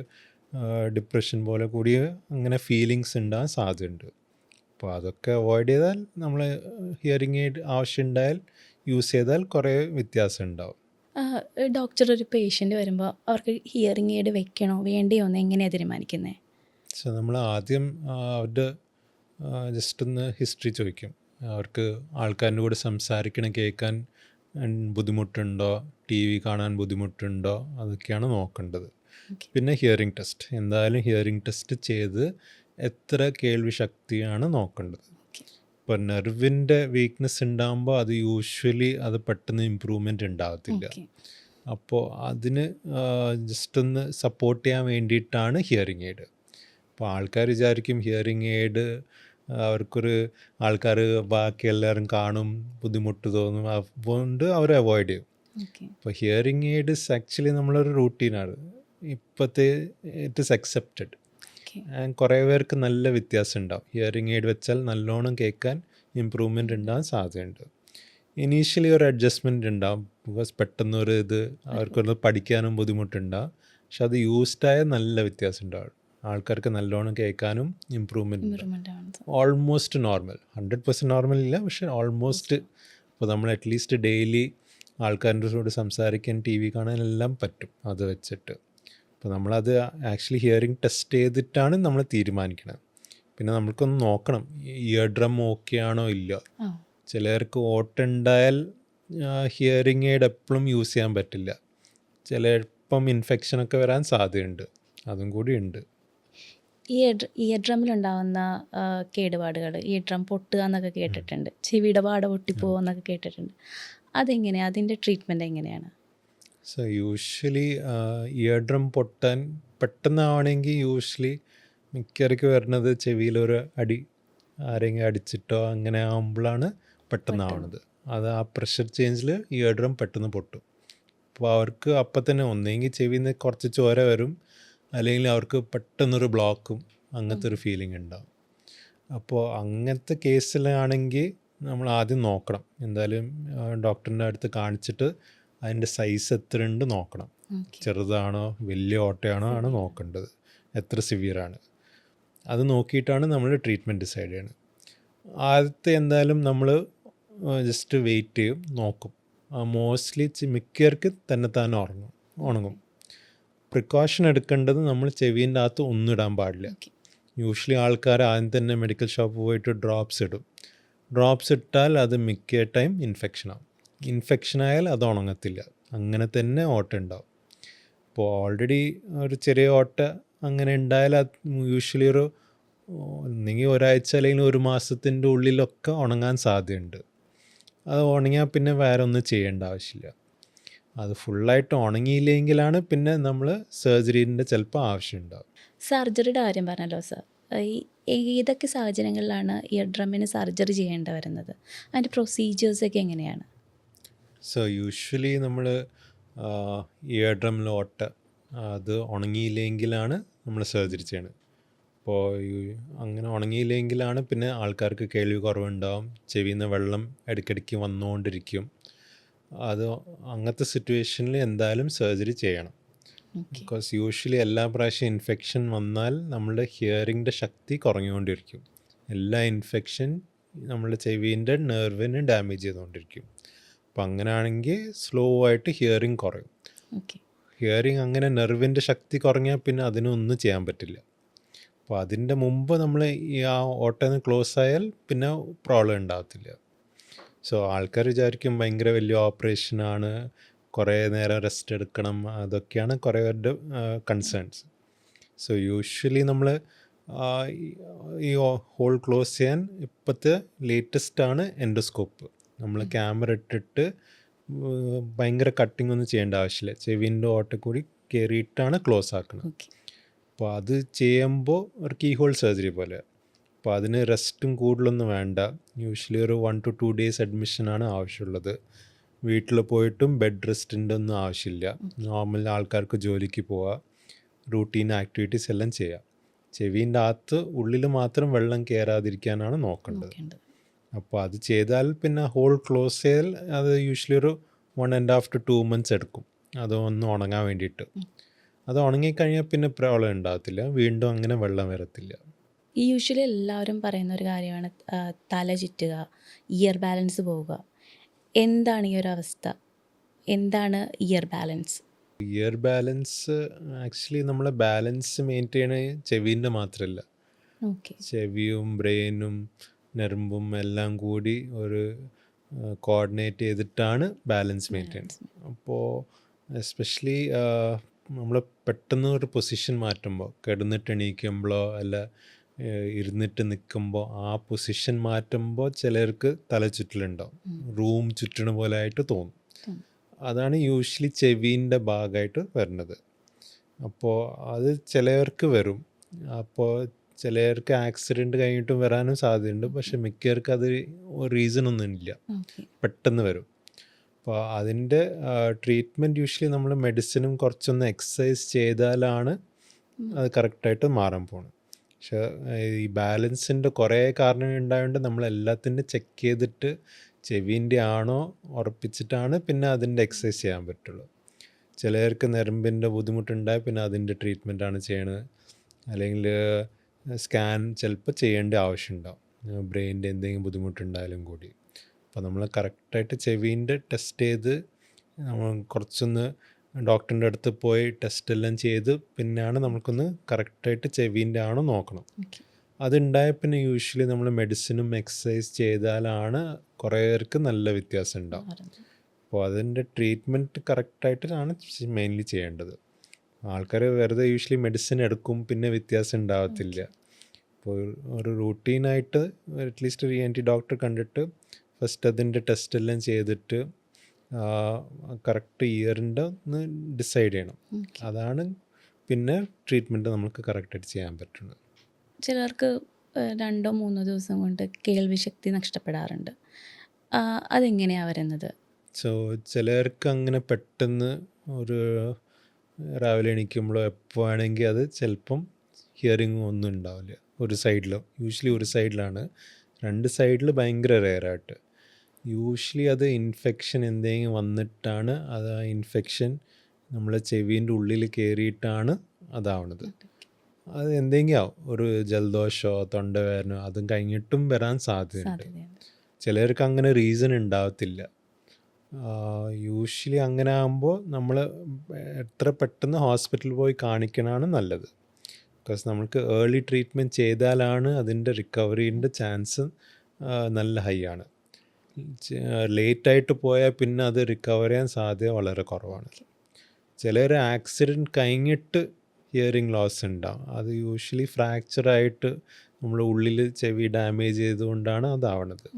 ഡിപ്രഷൻ പോലെ കൂടി അങ്ങനെ ഫീലിങ്സ് ഉണ്ടാകാൻ സാധ്യതയുണ്ട്. അപ്പോൾ അതൊക്കെ അവോയ്ഡ് ചെയ്താൽ, നമ്മൾ ഹിയറിംഗ് എയ്ഡ് ആവശ്യമുണ്ടായാൽ യൂസ് ചെയ്താൽ കുറേ വ്യത്യാസം ഉണ്ടാവും. ഡോക്ടർ ഒരു പേഷ്യൻ്റ് വരുമ്പോൾ അവർക്ക് ഹിയറിംഗ് എയ്ഡ് വെക്കണോ വേണ്ടയോ എന്ന് എങ്ങനെയാണ് തീരുമാനിക്കുന്നത്? സോ നമ്മൾ ആദ്യം അവരുടെ ജസ്റ്റ് ഒന്ന് ഹിസ്റ്ററി ചോദിക്കും. അവർക്ക് ആൾക്കാരുടെ കൂടെ സംസാരിക്കണം, കേൾക്കാൻ ബുദ്ധിമുട്ടുണ്ടോ, ടി വി കാണാൻ ബുദ്ധിമുട്ടുണ്ടോ, അതൊക്കെയാണ് നോക്കേണ്ടത്. പിന്നെ ഹിയറിംഗ് ടെസ്റ്റ്, എന്തായാലും ഹിയറിംഗ് ടെസ്റ്റ് ചെയ്ത് എത്ര കേൾവി ശക്തിയാണ് നോക്കേണ്ടത്. ഇപ്പോൾ നെർവിൻ്റെ വീക്ക്നെസ് ഉണ്ടാകുമ്പോൾ അത് യൂഷ്വലി അത് പെട്ടെന്ന് ഇമ്പ്രൂവ്മെൻറ്റ് ഉണ്ടാകത്തില്ല. അപ്പോൾ അതിന് ജസ്റ്റ് ഒന്ന് സപ്പോർട്ട് ചെയ്യാൻ വേണ്ടിയിട്ടാണ് ഹിയറിംഗ് എയ്ഡ്. അപ്പോൾ ആൾക്കാർ വിചാരിക്കും ഹിയറിംഗ് എയ്ഡ് അവർക്കൊരു ആൾക്കാർ ബാക്കി എല്ലാവരും കാണും, ബുദ്ധിമുട്ട് തോന്നും, അതുകൊണ്ട് അവർ അവോയ്ഡ് ചെയ്യും. അപ്പോൾ ഹിയറിംഗ് എയ്ഡ് ആക്ച്വലി നമ്മളൊരു റൂട്ടീനാണ്. ഇപ്പോഴത്തെ ഇറ്റ് ഇസ് അക്സെപ്റ്റഡ്. കുറേ പേർക്ക് നല്ല വ്യത്യാസം ഉണ്ടാവും. ഹിയറിംഗ് എയ്ഡ് വെച്ചാൽ നല്ലോണം കേൾക്കാൻ ഇമ്പ്രൂവ്മെൻറ്റ് ഉണ്ടാകാൻ സാധ്യതയുണ്ട്. ഇനീഷ്യലി ഒരു അഡ്ജസ്റ്റ്മെൻറ്റ് ഉണ്ടാവും, ബിക്കോസ് പെട്ടെന്നൊരു ഇത് അവർക്കൊന്ന് പഠിക്കാനും ബുദ്ധിമുട്ടുണ്ടാകും. പക്ഷെ അത് യൂസ്ഡായ നല്ല വ്യത്യാസം ഉണ്ടാവും. ആൾക്കാർക്ക് നല്ലോണം കേൾക്കാനും ഇമ്പ്രൂവ്മെൻ്റ് ഉണ്ട്. ഇമ്പ്രൂവ്മെൻ്റ് ആണ്. ഓൾമോസ്റ്റ് നോർമൽ, 100% നോർമൽ ഇല്ല, പക്ഷേ ഓൾമോസ്റ്റ്. ഇപ്പോൾ നമ്മൾ അറ്റ്ലീസ്റ്റ് ഡെയിലി ആൾക്കാരുടെ കൂടെ സംസാരിക്കാൻ, ടി വി കാണാനെല്ലാം പറ്റും അത് വെച്ചിട്ട്. അപ്പോൾ നമ്മളത് ആക്ച്വലി ഹിയറിംഗ് ടെസ്റ്റ് ചെയ്തിട്ടാണ് നമ്മൾ തീരുമാനിക്കുന്നത്. പിന്നെ നമ്മൾക്കൊന്ന് നോക്കണം ഇയർ ഡ്രം ഓക്കെ ആണോ ഇല്ല. ചിലർക്ക് ഓട്ടുണ്ടായാൽ ഹിയറിംഗ് എയ്ഡ് എപ്പോഴും യൂസ് ചെയ്യാൻ പറ്റില്ല. ചിലപ്പം ഇൻഫെക്ഷനൊക്കെ വരാൻ സാധ്യതയുണ്ട്, അതും കൂടി ഉണ്ട്. ഇയർ ഡ്രമ്മിലുണ്ടാവുന്ന കേടുപാടുകൾ, ഇയർ ഡ്രം പൊട്ടുക എന്നൊക്കെ കേട്ടിട്ടുണ്ട്, ചെവിയുടെ പാട പൊട്ടിപ്പോവുക എന്നൊക്കെ കേട്ടിട്ടുണ്ട്. അതെങ്ങനെയാണ്, അതിൻ്റെ ട്രീറ്റ്മെൻറ്റ് എങ്ങനെയാണ്? സോ യൂഷ്വലി ഇയർ ഡ്രം പൊട്ടാൻ പെട്ടെന്നാവണമെങ്കിൽ യൂഷ്വലി മിക്കവർക്ക് വരുന്നത് ചെവിയിലൊരു അടി ആരെങ്കിലും അടിച്ചിട്ടോ അങ്ങനെ ആകുമ്പോഴാണ് പെട്ടെന്നാവണത്. അത് ആ പ്രഷർ ചേഞ്ചിൽ ഇയർ ഡ്രം പെട്ടെന്ന് പൊട്ടും. അപ്പോൾ അവർക്ക് അപ്പം തന്നെ ഒന്നെങ്കിൽ ചെവിയിൽ നിന്ന് കുറച്ച് ചോര വരും, അല്ലെങ്കിൽ അവർക്ക് പെട്ടെന്നൊരു ബ്ലോക്കും അങ്ങനത്തെ ഒരു ഫീലിംഗ് ഉണ്ടാവും. അപ്പോൾ അങ്ങനത്തെ കേസിലാണെങ്കിൽ നമ്മൾ ആദ്യം നോക്കണം, എന്തായാലും ഡോക്ടറിൻ്റെ അടുത്ത് കാണിച്ചിട്ട് അതിൻ്റെ സൈസ് എത്രയുണ്ട് നോക്കണം. ചെറുതാണോ വലിയ ഓട്ടയാണോ ആണ് നോക്കേണ്ടത്, എത്ര സിവിയറാണ്. അത് നോക്കിയിട്ടാണ് നമ്മൾ ട്രീറ്റ്മെൻറ്റ് ഡിസൈഡ് ചെയ്യുന്നത്. ആദ്യത്തെ എന്തായാലും നമ്മൾ ജസ്റ്റ് വെയിറ്റ് ചെയ്യും, നോക്കും. മോസ്റ്റ്ലി മിക്കവർക്ക് തന്നെ ഉണങ്ങും. പ്രിക്കോഷൻ എടുക്കേണ്ടത് നമ്മൾ ചെവീൻ്റെ അകത്ത് ഒന്നും ഇടാൻ പാടില്ല. യൂഷ്വലി ആൾക്കാർ ആദ്യം തന്നെ മെഡിക്കൽ ഷോപ്പ് പോയിട്ട് ഡ്രോപ്സ് ഇടും. ഡ്രോപ്സ് ഇട്ടാൽ അത് മിക്ക ടൈം ഇൻഫെക്ഷനാവും. ഇൻഫെക്ഷനായാൽ അത് ഉണങ്ങത്തില്ല, അങ്ങനെ തന്നെ ഓട്ട ഉണ്ടാവും. ഇപ്പോൾ ഓൾറെഡി ഒരു ചെറിയ ഓട്ട അങ്ങനെ ഉണ്ടായാൽ അത് യൂഷ്വലി ഒന്നെങ്കിൽ ഒരാഴ്ച അല്ലെങ്കിൽ ഒരു മാസത്തിൻ്റെ ഉള്ളിലൊക്കെ ഉണങ്ങാൻ സാധ്യതയുണ്ട്. അത് ഉണങ്ങിയാൽ പിന്നെ വേറെ ഒന്നും ചെയ്യേണ്ട ആവശ്യമില്ല. അത് ഫുള്ളായിട്ട് ഉണങ്ങിയില്ലെങ്കിലാണ് പിന്നെ നമ്മൾ സർജറീൻ്റെ ചിലപ്പോൾ ആവശ്യമുണ്ടാവും. സർജറിയുടെ കാര്യം പറഞ്ഞല്ലോ സർ, ഏതൊക്കെ സാഹചര്യങ്ങളിലാണ് ഇയർ ഡ്രമ്മിന് സർജറി ചെയ്യേണ്ടി വരുന്നത്? അതിൻ്റെ പ്രൊസീജിയേഴ്സൊക്കെ എങ്ങനെയാണ്? സോ യൂഷ്വലി നമ്മൾ ഇയർ ഡ്രമ്മിൽ ഓട്ട അത് ഉണങ്ങിയില്ലെങ്കിലാണ് നമ്മൾ സർജറി ചെയ്യണത്. അപ്പോൾ അങ്ങനെ ഉണങ്ങിയില്ലെങ്കിലാണ് പിന്നെ ആൾക്കാർക്ക് കേൾവി കുറവുണ്ടാവും, ചെവിയിൽ നിന്ന് വെള്ളം ഇടയ്ക്കിടയ്ക്ക് വന്നുകൊണ്ടിരിക്കും. അത് അങ്ങനത്തെ സിറ്റുവേഷനിൽ എന്തായാലും സർജറി ചെയ്യണം. ബിക്കോസ് യൂഷ്വലി എല്ലാ പ്രാവശ്യം ഇൻഫെക്ഷൻ വന്നാൽ നമ്മളുടെ ഹിയറിങ്ങിൻ്റെ ശക്തി കുറഞ്ഞുകൊണ്ടിരിക്കും. എല്ലാ ഇൻഫെക്ഷൻ നമ്മുടെ ചെവീൻ്റെ നെർവിന് ഡാമേജ് ചെയ്തുകൊണ്ടിരിക്കും. അപ്പം അങ്ങനെയാണെങ്കിൽ സ്ലോ ആയിട്ട് ഹിയറിങ് കുറയും. ഹിയറിങ് അങ്ങനെ നെർവിൻ്റെ ശക്തി കുറഞ്ഞാൽ പിന്നെ അതിനൊന്നും ചെയ്യാൻ പറ്റില്ല. അപ്പോൾ അതിൻ്റെ മുമ്പ് നമ്മൾ ആ ഓട്ടന്ന് ക്ലോസ് ആയാൽ പിന്നെ പ്രോബ്ലം ഉണ്ടാകത്തില്ല. സോ ആൾക്കാർ വിചാരിക്കും ഭയങ്കര വലിയ ഓപ്പറേഷനാണ്, കുറേ നേരം റെസ്റ്റ് എടുക്കണം, അതൊക്കെയാണ് കുറേ പേരുടെ കൺസേൺസ്. സോ യൂഷ്വലി നമ്മൾ ഈ ഹോൾ ക്ലോസ് ചെയ്യാൻ ഇപ്പോഴത്തെ ലേറ്റസ്റ്റാണ് എൻഡോസ്കോപ്പ്. നമ്മൾ ക്യാമറ ഇട്ടിട്ട് ഭയങ്കര കട്ടിംഗ് ഒന്നും ചെയ്യേണ്ട ആവശ്യമില്ല, ചെവിൻ്റെ ഓട്ട കൂടി കയറിയിട്ടാണ് ക്ലോസ് ആക്കുന്നത്. അപ്പോൾ അത് ചെയ്യുമ്പോൾ ഒരു കീ ഹോൾ സർജറി പോലെ. അപ്പോൾ അതിന് റെസ്റ്റും കൂടുതലൊന്നും വേണ്ട. യൂഷ്വലി ഒരു 1 to 2 days അഡ്മിഷനാണ് ആവശ്യമുള്ളത്. വീട്ടിൽ പോയിട്ടും ബെഡ് റെസ്റ്റിൻ്റെ ഒന്നും ആവശ്യമില്ല. നോർമൽ ആൾക്കാർക്ക് ജോലിക്ക് പോവാം, റൂട്ടീൻ ആക്ടിവിറ്റീസ് എല്ലാം ചെയ്യാം. ചെവീൻ്റെ അകത്ത് ഉള്ളിൽ മാത്രം വെള്ളം കയറാതിരിക്കാനാണ് നോക്കേണ്ടത്. അപ്പോൾ അത് ചെയ്താൽ പിന്നെ ഹോൾ ക്ലോസ് ചെയ്താൽ അത് യൂഷ്വലി ഒരു 1.5 to 2 months എടുക്കും അത് ഒന്ന് ഉണങ്ങാൻ വേണ്ടിയിട്ട്. അത് ഉണങ്ങിക്കഴിഞ്ഞാൽ പിന്നെ പ്രോബ്ലം ഉണ്ടാകത്തില്ല, വീണ്ടും അങ്ങനെ വെള്ളം വരത്തില്ല. ഈ യൂഷ്വലി എല്ലാവരും പറയുന്ന ഒരു കാര്യമാണ് തല ചുറ്റുക, ഇയർ ബാലൻസ് പോവുക. എന്താണ് ഈ ഒരു അവസ്ഥ? എന്താണ് year balance? Year balance actually നമ്മളെ ബാലൻസ് മെയിൻറ്റെയിൻ ചെവീൻ്റെ മാത്രമല്ല, ചെവിയും ബ്രെയിനും നെർമ്പും എല്ലാം കൂടി ഒരു കോർഡിനേറ്റ് ചെയ്തിട്ടാണ് ബാലൻസ് മെയിൻറ്റെയിൻ. അപ്പോൾ എസ്പെഷ്യലി നമ്മൾ പെട്ടെന്ന് ഒരു പൊസിഷൻ മാറ്റുമ്പോൾ, കിടന്നിട്ട് എണീക്കുമ്പോഴോ അല്ല ഇരുന്നിട്ട് നിൽക്കുമ്പോൾ ആ പൊസിഷൻ മാറ്റുമ്പോൾ ചിലർക്ക് തലചുറ്റലുണ്ടാവും, റൂം ചുറ്റണ പോലെ ആയിട്ട് തോന്നും. അതാണ് യൂഷ്വലി ചെവീൻ്റെ ഭാഗമായിട്ട് വരുന്നത്. അപ്പോൾ അത് ചിലവർക്ക് വരും. അപ്പോൾ ചിലർക്ക് ആക്സിഡൻറ്റ് കഴിഞ്ഞിട്ടും വരാനും സാധ്യതയുണ്ട്, പക്ഷെ മിക്കവർക്ക് അത് റീസൺ ഒന്നും ഇല്ല, പെട്ടെന്ന് വരും. അപ്പോൾ അതിൻ്റെ ട്രീറ്റ്മെൻറ്റ് യൂഷ്വലി നമ്മൾ മെഡിസിനും കുറച്ചൊന്ന് എക്സസൈസ് ചെയ്താലാണ് അത് കറക്റ്റായിട്ട് മാറാൻ പോകുന്നത്. പക്ഷേ ഈ ബാലൻസിൻ്റെ കുറേ കാരണങ്ങൾ ഉണ്ടായതുകൊണ്ട് നമ്മളെല്ലാത്തിൻ്റെ ചെക്ക് ചെയ്തിട്ട് ചെവീൻ്റെ ആണോ ഉറപ്പിച്ചിട്ടാണ് പിന്നെ അതിൻ്റെ എക്സസൈസ് ചെയ്യാൻ പറ്റുള്ളൂ. ചിലർക്ക് ഞരമ്പിൻ്റെ ബുദ്ധിമുട്ടുണ്ടായി പിന്നെ അതിൻ്റെ ട്രീറ്റ്മെൻറ്റാണ് ചെയ്യണത്. അല്ലെങ്കിൽ സ്കാൻ ചിലപ്പോൾ ചെയ്യേണ്ട ആവശ്യമുണ്ടാവും, ബ്രെയിനിൻ്റെ എന്തെങ്കിലും ബുദ്ധിമുട്ടുണ്ടായാലും കൂടി. അപ്പോൾ നമ്മൾ കറക്റ്റായിട്ട് ചെവീൻ്റെ ടെസ്റ്റ് ചെയ്ത് നമ്മൾ കുറച്ചൊന്ന് ഡോക്ടറിൻ്റെ അടുത്ത് പോയി ടെസ്റ്റ് എല്ലാം ചെയ്ത് പിന്നെയാണ് നമുക്കൊന്ന് കറക്റ്റായിട്ട് ചെവീൻ്റെ ആണോ നോക്കണം. ഓക്കെ. അതുണ്ടായ പിന്നെ യൂഷ്വലി നമ്മൾ മെഡിസിനും എക്സസൈസ് ചെയ്താലാണ് കുറേ പേർക്ക് നല്ല വ്യത്യാസം ഉണ്ടാവും. അപ്പോൾ അതിൻ്റെ ട്രീറ്റ്മെൻറ്റ് കറക്റ്റായിട്ടാണ് മെയിൻലി ചെയ്യേണ്ടത്. ആൾക്കാർ വെറുതെ യൂഷ്വലി മെഡിസിൻ എടുക്കും, പിന്നെ വ്യത്യാസം ഉണ്ടാകത്തില്ല. അപ്പോൾ ഒരു റൂട്ടീനായിട്ട് അറ്റ്ലീസ്റ്റ് ഒരു ENT ഡോക്ടർ കണ്ടിട്ട് ഫസ്റ്റ് അതിൻ്റെ ടെസ്റ്റ് എല്ലാം ചെയ്തിട്ട് കറക്റ്റ് ഇയറിൻ്റെ ഒന്ന് ഡിസൈഡ് ചെയ്യണം. അതാണ് പിന്നെ ട്രീറ്റ്മെൻറ്റ് നമുക്ക് കറക്റ്റായിട്ട് ചെയ്യാൻ പറ്റുന്നത്. ചിലർക്ക് 2-3 ദിവസം കൊണ്ട് കേൾവി ശക്തി നഷ്ടപ്പെടാറുണ്ട്. അതെങ്ങനെയാണ് വരുന്നത്? സോ ചിലർക്ക് അങ്ങനെ പെട്ടെന്ന് ഒരു രാവിലെ എണീക്കുമ്പോഴോ എപ്പോൾ ആണെങ്കിൽ അത് ചിലപ്പം ഹിയറിങ് ഒന്നും ഉണ്ടാവില്ല. ഒരു സൈഡിലോ, യൂഷ്വലി ഒരു സൈഡിലാണ്, 2 സൈഡിൽ ഭയങ്കര റെയറായിട്ട്. യൂഷ്വലി അത് ഇൻഫെക്ഷൻ എന്തെങ്കിലും വന്നിട്ടാണ്, അത് ആ ഇൻഫെക്ഷൻ നമ്മളെ ചെവീൻ്റെ ഉള്ളിൽ കയറിയിട്ടാണ് അതാവണത്. അത് എന്തെങ്കിലും ആവും, ഒരു ജലദോഷമോ തൊണ്ടവേദനയോ അതും കഴിഞ്ഞിട്ടും വരാൻ സാധ്യതയുണ്ട്. ചിലർക്ക് അങ്ങനെ റീസൺ ഉണ്ടാവത്തില്ല. യൂഷ്വലി അങ്ങനെ ആകുമ്പോൾ നമ്മൾ എത്ര പെട്ടെന്ന് ഹോസ്പിറ്റലിൽ പോയി കാണിക്കണതാണ് നല്ലത്. ബിക്കോസ് നമുക്ക് ഏർലി ട്രീറ്റ്മെൻറ്റ് ചെയ്താലാണ് അതിൻ്റെ റിക്കവറീൻ്റെ ചാൻസ് നല്ല ഹൈ ആണ്. ലേറ്റായിട്ട് പോയാൽ പിന്നെ അത് റിക്കവർ ചെയ്യാൻ സാധ്യത വളരെ കുറവാണ്. ചിലർ ആക്സിഡൻറ്റ് കഴിഞ്ഞിട്ട് ഹിയറിംഗ് ലോസ് ഉണ്ടാവും. അത് യൂഷ്വലി ഫ്രാക്ചറായിട്ട് നമ്മൾ ഉള്ളിൽ ചെവി ഡാമേജ് ചെയ്തുകൊണ്ടാണ് അതാവണത്.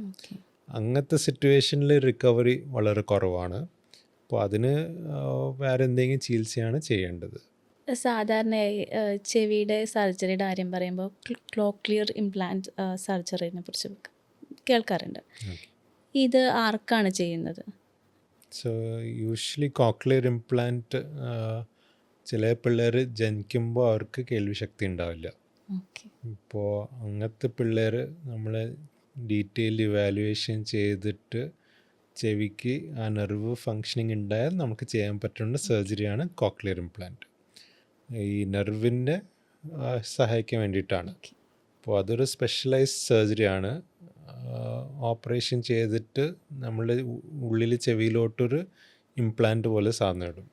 അങ്ങനത്തെ സിറ്റുവേഷനിൽ റിക്കവറി വളരെ കുറവാണ്. അപ്പോൾ അതിന് വേറെ എന്തെങ്കിലും ചികിത്സയാണ് ചെയ്യേണ്ടത്. സാധാരണയായി ചെവിയുടെ സർജറിയുടെ കാര്യം പറയുമ്പോൾ കോക്ലിയർ ഇംപ്ലാന്റ് സർജറിനെ കുറിച്ച് കേൾക്കാറുണ്ട്. ഇത് ആർക്കാണ് ചെയ്യുന്നത്? സോ യൂഷ്വലി കോക്ലിയർ ഇംപ്ലാന്റ് ചില പിള്ളേർ ജനിക്കുമ്പോൾ അവർക്ക് കേൾവി ശക്തി ഉണ്ടാവില്ല. ഇപ്പോൾ അങ്ങനത്തെ പിള്ളേർ നമ്മൾ ഡീറ്റെയിൽഡ് ഇവാലുവേഷൻ ചെയ്തിട്ട് ചെവിക്ക് ആ നെർവ് ഫങ്ഷനിങ് ഉണ്ടായാൽ നമുക്ക് ചെയ്യാൻ പറ്റുന്ന സർജറിയാണ് കോക്ലിയർ ഇംപ്ലാന്റ്. ഈ നെർവിൻ്റെ സഹായിക്കാൻ വേണ്ടിയിട്ടാണ്. അപ്പോൾ അതൊരു സ്പെഷ്യലൈസ്ഡ് സർജറിയാണ്. ഓപ്പറേഷൻ ചെയ്തിട്ട് നമ്മളുടെ ഉള്ളിൽ ചെവിയിലോട്ടൊരു ഇംപ്ലാന്റ് പോലെ സാധനം ഇടും.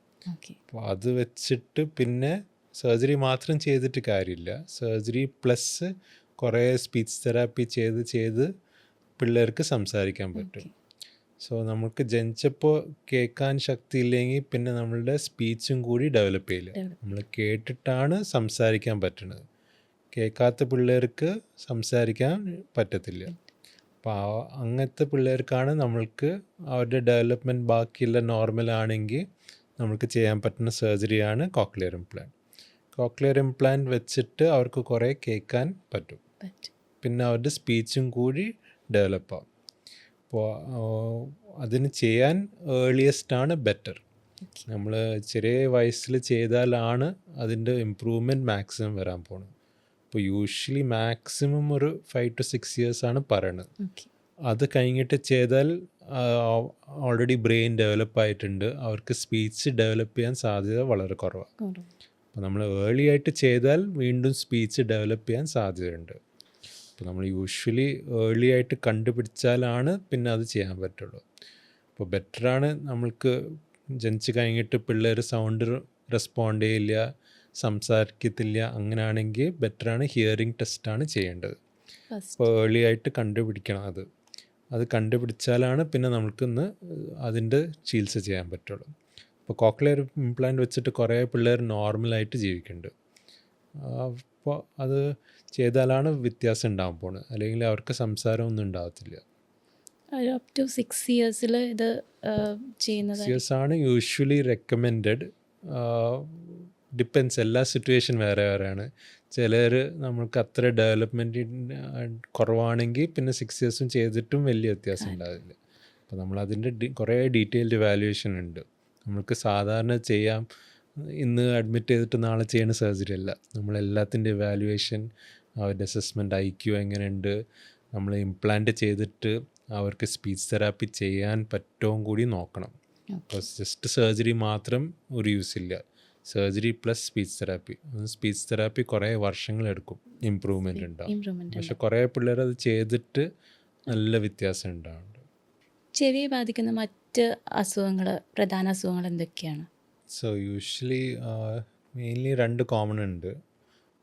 അപ്പോൾ അത് വെച്ചിട്ട് പിന്നെ സർജറി മാത്രം ചെയ്തിട്ട് കാര്യമില്ല, സർജറി പ്ലസ് കുറേ സ്പീച്ച് തെറാപ്പി ചെയ്ത് പിള്ളേർക്ക് സംസാരിക്കാൻ പറ്റും. സോ നമുക്ക് ജനിച്ചപ്പോൾ കേൾക്കാൻ ശക്തിയില്ലെങ്കിൽ പിന്നെ നമ്മളുടെ സ്പീച്ചും കൂടി ഡെവലപ്പ് ചെയ്യില്ല. നമ്മൾ കേട്ടിട്ടാണ് സംസാരിക്കാൻ പറ്റുന്നത്. കേൾക്കാത്ത പിള്ളേർക്ക് സംസാരിക്കാൻ പറ്റത്തില്ല. അപ്പോൾ അങ്ങനത്തെ പിള്ളേർക്കാണ് നമ്മൾക്ക് അവരുടെ ഡെവലപ്മെൻറ്റ് ബാക്കിയുള്ള നോർമലാണെങ്കിൽ നമുക്ക് ചെയ്യാൻ പറ്റുന്ന സർജറിയാണ് കോക്ലിയർ ഇംപ്ലാന്റ്. കോക്ലിയർ ഇംപ്ലാന്റ് വെച്ചിട്ട് അവർക്ക് കുറേ കേൾക്കാൻ പറ്റും, പിന്നെ അവരുടെ സ്പീച്ചും കൂടി ഡെവലപ്പാകും. അപ്പോൾ അതിന് ചെയ്യാൻ ഏർലിയസ്റ്റാണ് ബെറ്റർ. നമ്മൾ ചെറിയ വയസ്സിൽ ചെയ്താലാണ് അതിൻ്റെ ഇമ്പ്രൂവ്മെൻറ്റ് മാക്സിമം വരാൻ പോകുന്നത്. ഇപ്പോൾ യൂഷ്വലി മാക്സിമം ഒരു 5 to 6 years ആണ് പറയണത്. അത് കഴിഞ്ഞിട്ട് ചെയ്താൽ ഓൾറെഡി ബ്രെയിൻ ഡെവലപ്പ് ആയിട്ടുണ്ട്, അവർക്ക് സ്പീച്ച് ഡെവലപ്പ് ചെയ്യാൻ സാധ്യത വളരെ കുറവാണ്. അപ്പോൾ നമ്മൾ ഏർലി ആയിട്ട് ചെയ്താൽ വീണ്ടും സ്പീച്ച് ഡെവലപ്പ് ചെയ്യാൻ സാധ്യതയുണ്ട്. അപ്പോൾ നമ്മൾ യൂഷ്വലി ഏർലി ആയിട്ട് കണ്ടുപിടിച്ചാലാണ് പിന്നെ അത് ചെയ്യാൻ പറ്റുള്ളൂ. അപ്പോൾ ബെറ്ററാണ് നമ്മൾക്ക് ജനിച്ച് കഴിഞ്ഞിട്ട് പിള്ളേർ സൗണ്ട് റെസ്പോണ്ട് ചെയ്യില്ല, സംസാരിക്കത്തില്ല, അങ്ങനെയാണെങ്കിൽ ബെറ്ററാണ് ഹിയറിംഗ് ടെസ്റ്റാണ് ചെയ്യേണ്ടത്. അപ്പോൾ ഏർലി ആയിട്ട് കണ്ടുപിടിക്കണം. അത് കണ്ടുപിടിച്ചാലാണ് പിന്നെ നമുക്കിന്ന് അതിൻ്റെ ചികിത്സ ചെയ്യാൻ പറ്റുള്ളൂ. ഇപ്പോൾ കോക്ലിയർ ഇംപ്ലാന്റ് വെച്ചിട്ട് കുറേ പിള്ളേർ നോർമലായിട്ട് ജീവിക്കുന്നുണ്ട്. അപ്പോൾ അത് ചെയ്താലാണ് വ്യത്യാസം ഉണ്ടാകാൻ പോകുന്നത്, അല്ലെങ്കിൽ അവർക്ക് സംസാരമൊന്നും ഉണ്ടാകത്തില്ല. അപ് ടു 6 years ഇത് ചെയ്യുന്നത് 6 years ആണ് യൂഷ്വലി റെക്കമെൻഡഡ്. ഡിപ്പെൻസ്, എല്ലാ സിറ്റുവേഷൻ വേറെ വേറെയാണ്. ചിലർ നമുക്ക് അത്ര ഡെവലപ്മെൻറ്റ് കുറവാണെങ്കിൽ പിന്നെ 6 years ചെയ്തിട്ടും വലിയ വ്യത്യാസം ഉണ്ടാവില്ല. അപ്പോൾ നമ്മളതിൻ്റെ കുറേ ഡീറ്റെയിൽഡ് ഇവാലുവേഷൻ ഉണ്ട്. നമുക്ക് സാധാരണ ചെയ്യാം, ഇന്ന് അഡ്മിറ്റ് ചെയ്തിട്ട് നാളെ ചെയ്യുന്ന സർജറി അല്ല. നമ്മളെല്ലാത്തിൻ്റെ ഇവാലുവേഷൻ, അവരുടെ അസസ്മെൻറ്റ്, IQ എങ്ങനെയുണ്ട്, നമ്മൾ ഇംപ്ലാന്റ് ചെയ്തിട്ട് അവർക്ക് സ്പീച്ച് തെറാപ്പി ചെയ്യാൻ പറ്റുമോ കൂടി നോക്കണം. അപ്പോൾ ജസ്റ്റ് സർജറി മാത്രം ഒരു യൂസ് ഇല്ല. Surgery plus speech therapy. Speech therapy കുറേ വർഷങ്ങളെടുക്കും ഇമ്പ്രൂവ്മെൻ്റ് ഉണ്ടാവും. ഇമ്പ്രൂവ്മെൻ്റ് പക്ഷെ കുറേ പിള്ളേർ അത് ചെയ്തിട്ട് നല്ല വ്യത്യാസം ഉണ്ടാവുന്നുണ്ട്. ചെവിയെ ബാധിക്കുന്ന മറ്റ് അസുഖങ്ങൾ, പ്രധാന അസുഖങ്ങൾ എന്തൊക്കെയാണ്? സോ യൂഷ്വലി മെയിൻലി 2 കോമൺ ഉണ്ട്.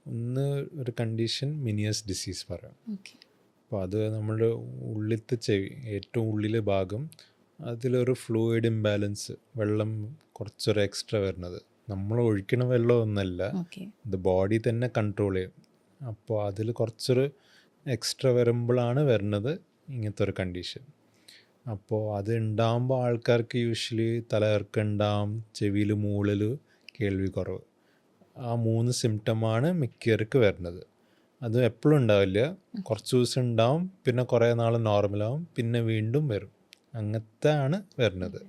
ഒന്ന് ഒരു കണ്ടീഷൻ മിനിയസ് ഡിസീസ് പറയാം. ഓക്കെ. അപ്പോൾ അത് നമ്മുടെ ഉള്ളിലത്തെ ചെവി, ഏറ്റവും ഉള്ളിലെ ഭാഗം, അതിലൊരു ഫ്ലൂയിഡ് ഇംബാലൻസ്, വെള്ളം കുറച്ചൊരു എക്സ്ട്രാ വരുന്നത്. നമ്മൾ ഒഴിക്കണ വെള്ളം ഒന്നല്ല, ഓക്കെ. ഇത് ബോഡി തന്നെ കൺട്രോൾ ചെയ്യും. അപ്പോൾ അതിൽ കുറച്ചൊരു എക്സ്ട്രാ വരുമ്പോഴാണ് വരുന്നത് ഇങ്ങനത്തെ ഒരു കണ്ടീഷൻ. അപ്പോൾ അത് ഉണ്ടാകുമ്പോൾ ആൾക്കാർക്ക് യൂഷ്വലി തലകറക്കം ഉണ്ടാവും, ചെവിയിൽ മൂളൽ, കേൾവി കുറവ്. ആ 3 സിംറ്റമാണ് മിക്കവർക്ക് വരുന്നത്. അത് എപ്പോഴും ഉണ്ടാവില്ല, കുറച്ച് ദിവസം ഉണ്ടാവും, പിന്നെ കുറേ നാൾ നോർമലാവും, പിന്നെ വീണ്ടും വരും. അങ്ങനത്തെ ആണ് വരുന്നത്.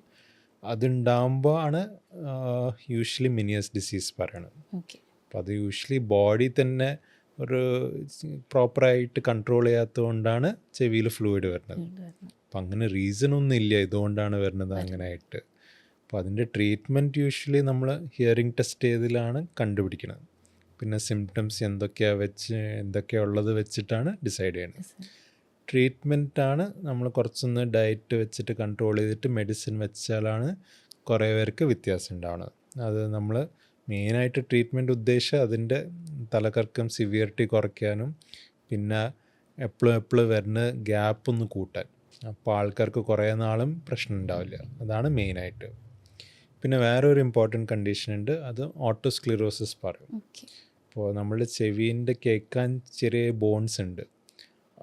അതുണ്ടാകുമ്പോൾ ആണ് യൂഷ്വലി മിനിയസ് ഡിസീസ് പറയണത്. ഓക്കെ. അപ്പോൾ അത് യൂഷ്വലി ബോഡി തന്നെ ഒരു പ്രോപ്പറായിട്ട് കൺട്രോൾ ചെയ്യാത്തത് കൊണ്ടാണ് ചെവിയിൽ ഫ്ലൂയിഡ് വരുന്നത്. അപ്പം അങ്ങനെ റീസണൊന്നും ഇല്ല ഇതുകൊണ്ടാണ് വരുന്നത് അങ്ങനെയായിട്ട്. അപ്പോൾ അതിൻ്റെ ട്രീറ്റ്മെൻറ്റ് യൂഷ്വലി നമ്മൾ ഹിയറിംഗ് ടെസ്റ്റ് ചെയ്തതിലാണ് കണ്ടുപിടിക്കുന്നത്. പിന്നെ സിംറ്റംസ് എന്തൊക്കെയാണ് ഉള്ളത് വെച്ചിട്ടാണ് ഡിസൈഡ് ചെയ്യുന്നത്. ട്രീറ്റ്മെൻറ്റാണ് നമ്മൾ കുറച്ചൊന്ന് ഡയറ്റ് വെച്ചിട്ട് കൺട്രോൾ ചെയ്തിട്ട് മെഡിസിൻ വെച്ചാലാണ് കുറേ പേർക്ക് വ്യത്യാസം ഉണ്ടാവുന്നത്. അത് നമ്മൾ മെയിനായിട്ട് ട്രീറ്റ്മെൻറ്റ് ഉദ്ദേശിച്ച് അതിൻ്റെ തലകറക്കം സിവിയറിറ്റി കുറയ്ക്കാനും പിന്നെ എപ്പോഴും വരുന്ന ഗ്യാപ്പ് ഒന്ന് കൂട്ടാൻ. അപ്പോൾ ആൾക്കാർക്ക് കുറേ നാളും പ്രശ്നം ഉണ്ടാവില്ല. അതാണ് മെയിനായിട്ട്. പിന്നെ വേറൊരു ഇമ്പോർട്ടൻറ്റ് കണ്ടീഷൻ ഉണ്ട്, അത് ഓട്ടോസ്ക്ലിറോസിസ് പറയും. അപ്പോൾ നമ്മുടെ ചെവീൻ്റെ കേൾക്കാൻ ചെറിയ ബോൺസ് ഉണ്ട്,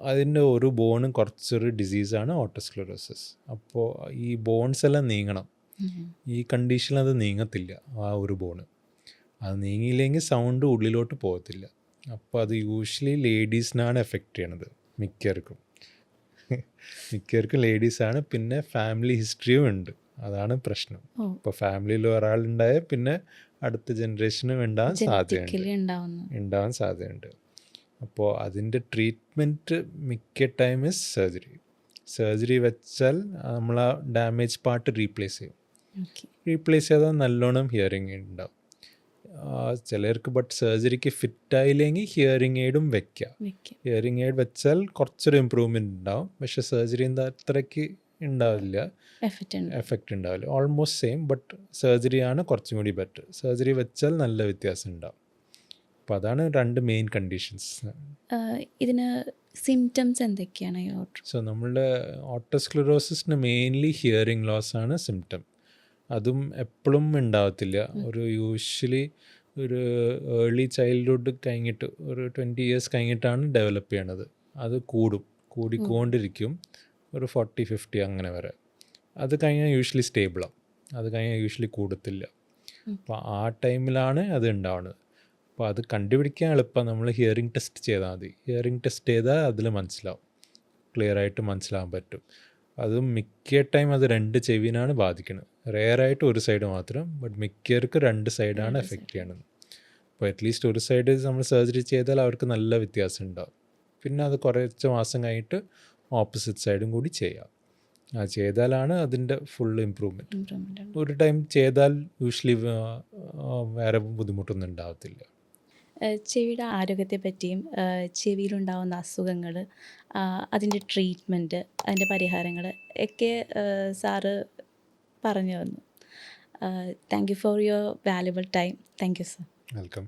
അതിൻ്റെ ഒരു ബോണും കുറച്ചൊരു ഡിസീസാണ് ഓട്ടോസ്ക്ലിറോസിസ്. അപ്പോൾ ഈ ബോൺസ് എല്ലാം നീങ്ങണം. ഈ കണ്ടീഷനിൽ അത് നീങ്ങത്തില്ല, ആ ഒരു ബോണ്. അത് നീങ്ങിയില്ലെങ്കിൽ സൗണ്ട് ഉള്ളിലോട്ട് പോകത്തില്ല. അപ്പോൾ അത് യൂഷ്വലി ലേഡീസിനാണ് എഫക്റ്റ് ചെയ്യണത്, മിക്കവർക്കും ലേഡീസാണ്. പിന്നെ ഫാമിലി ഹിസ്റ്ററിയും ഉണ്ട്, അതാണ് പ്രശ്നം. ഇപ്പോൾ ഫാമിലിയിൽ ഒരാളുണ്ടായാൽ പിന്നെ അടുത്ത ജനറേഷനും ഉണ്ടാവാൻ സാധ്യതയുണ്ട്. അപ്പോൾ അതിൻ്റെ ട്രീറ്റ്മെൻറ്റ് മിക്ക ടൈം ഇസ് സർജറി വെച്ചാൽ നമ്മൾ ആ ഡാമേജ് പാർട്ട് റീപ്ലേസ് ചെയ്താൽ നല്ലോണം ഹിയറിംഗ് എയ്ഡ് ഉണ്ടാവും. ചിലർക്ക് ബട്ട് സർജറിക്ക് ഫിറ്റായില്ലെങ്കിൽ ഹിയറിംഗ് എയ്ഡും വെക്കാം. ഹിയറിംഗ് എയ്ഡ് വെച്ചാൽ കുറച്ചൊരു ഇമ്പ്രൂവ്മെൻറ്റ് ഉണ്ടാവും, പക്ഷേ സർജറിൻ്റെ അത്രയ്ക്ക് ഉണ്ടാവില്ല, എഫക്റ്റ് ഉണ്ടാവില്ല. ഓൾമോസ്റ്റ് സെയിം, ബട്ട് സർജറിയാണ് കുറച്ചും കൂടി ബെറ്റർ. സർജറി വെച്ചാൽ നല്ല വ്യത്യാസം ഉണ്ടാവും. അപ്പോൾ അതാണ് 2 മെയിൻ കണ്ടീഷൻസ്. ഇതിന് സിംറ്റംസ് എന്തൊക്കെയാണ്? സോ നമ്മളുടെ ഓട്ടോസ്ക്ലിറോസിസിന് മെയിൻലി ഹിയറിംഗ് ലോസ് ആണ് സിംറ്റം. അതും എപ്പോഴും ഉണ്ടാവത്തില്ല. ഒരു യൂഷ്വലി ഒരു ഏർലി ചൈൽഡ്ഹുഡ് കഴിഞ്ഞിട്ട് ഒരു 20 years കഴിഞ്ഞിട്ടാണ് ഡെവലപ്പ് ചെയ്യണത്. അത് കൂടിക്കൊണ്ടിരിക്കും ഒരു 40-50 അങ്ങനെ വരെ. അത് കഴിഞ്ഞാൽ യൂഷ്വലി സ്റ്റേബിളാവും, അത് കഴിഞ്ഞാൽ യൂഷ്വലി കൂടത്തില്ല. അപ്പോൾ ആ ടൈമിലാണ് അത് ഉണ്ടാവുന്നത്. അപ്പോൾ അത് കണ്ടുപിടിക്കാൻ എളുപ്പം, നമ്മൾ ഹിയറിംഗ് ടെസ്റ്റ് ചെയ്താൽ മതി. ഹിയറിംഗ് ടെസ്റ്റ് ചെയ്താൽ അതിൽ മനസ്സിലാവും, ക്ലിയറായിട്ട് മനസ്സിലാകാൻ പറ്റും. അതും മിക്ക ടൈം അത് 2 ചെവിനാണ് ബാധിക്കുന്നത്. റെയറായിട്ട് ഒരു സൈഡ് മാത്രം, ബട്ട് മിക്കവർക്ക് 2 സൈഡാണ് എഫക്റ്റ് ചെയ്യണത്. അപ്പോൾ അറ്റ്ലീസ്റ്റ് ഒരു സൈഡ് നമ്മൾ സർജറി ചെയ്താൽ അവർക്ക് നല്ല വ്യത്യാസം ഉണ്ടാവും. പിന്നെ അത് കുറച്ച് മാസം കഴിഞ്ഞിട്ട് ഓപ്പോസിറ്റ് സൈഡും കൂടി ചെയ്യാം. അത് ചെയ്താലാണ് അതിൻ്റെ ഫുൾ ഇമ്പ്രൂവ്മെൻറ്റ്. ഒരു ടൈം ചെയ്താൽ യൂഷ്വലി വേറെ ബുദ്ധിമുട്ടൊന്നും ഉണ്ടാകത്തില്ല. ചെവിയുടെ ആരോഗ്യത്തെ പറ്റിയും ചെവിയിലുണ്ടാകുന്ന അസുഖങ്ങൾ, അതിൻ്റെ ട്രീറ്റ്മെൻറ്റ്, അതിൻ്റെ പരിഹാരങ്ങൾ ഒക്കെ സാറ് പറഞ്ഞു തന്നു. Thank you for your valuable time. Thank you sir. Welcome.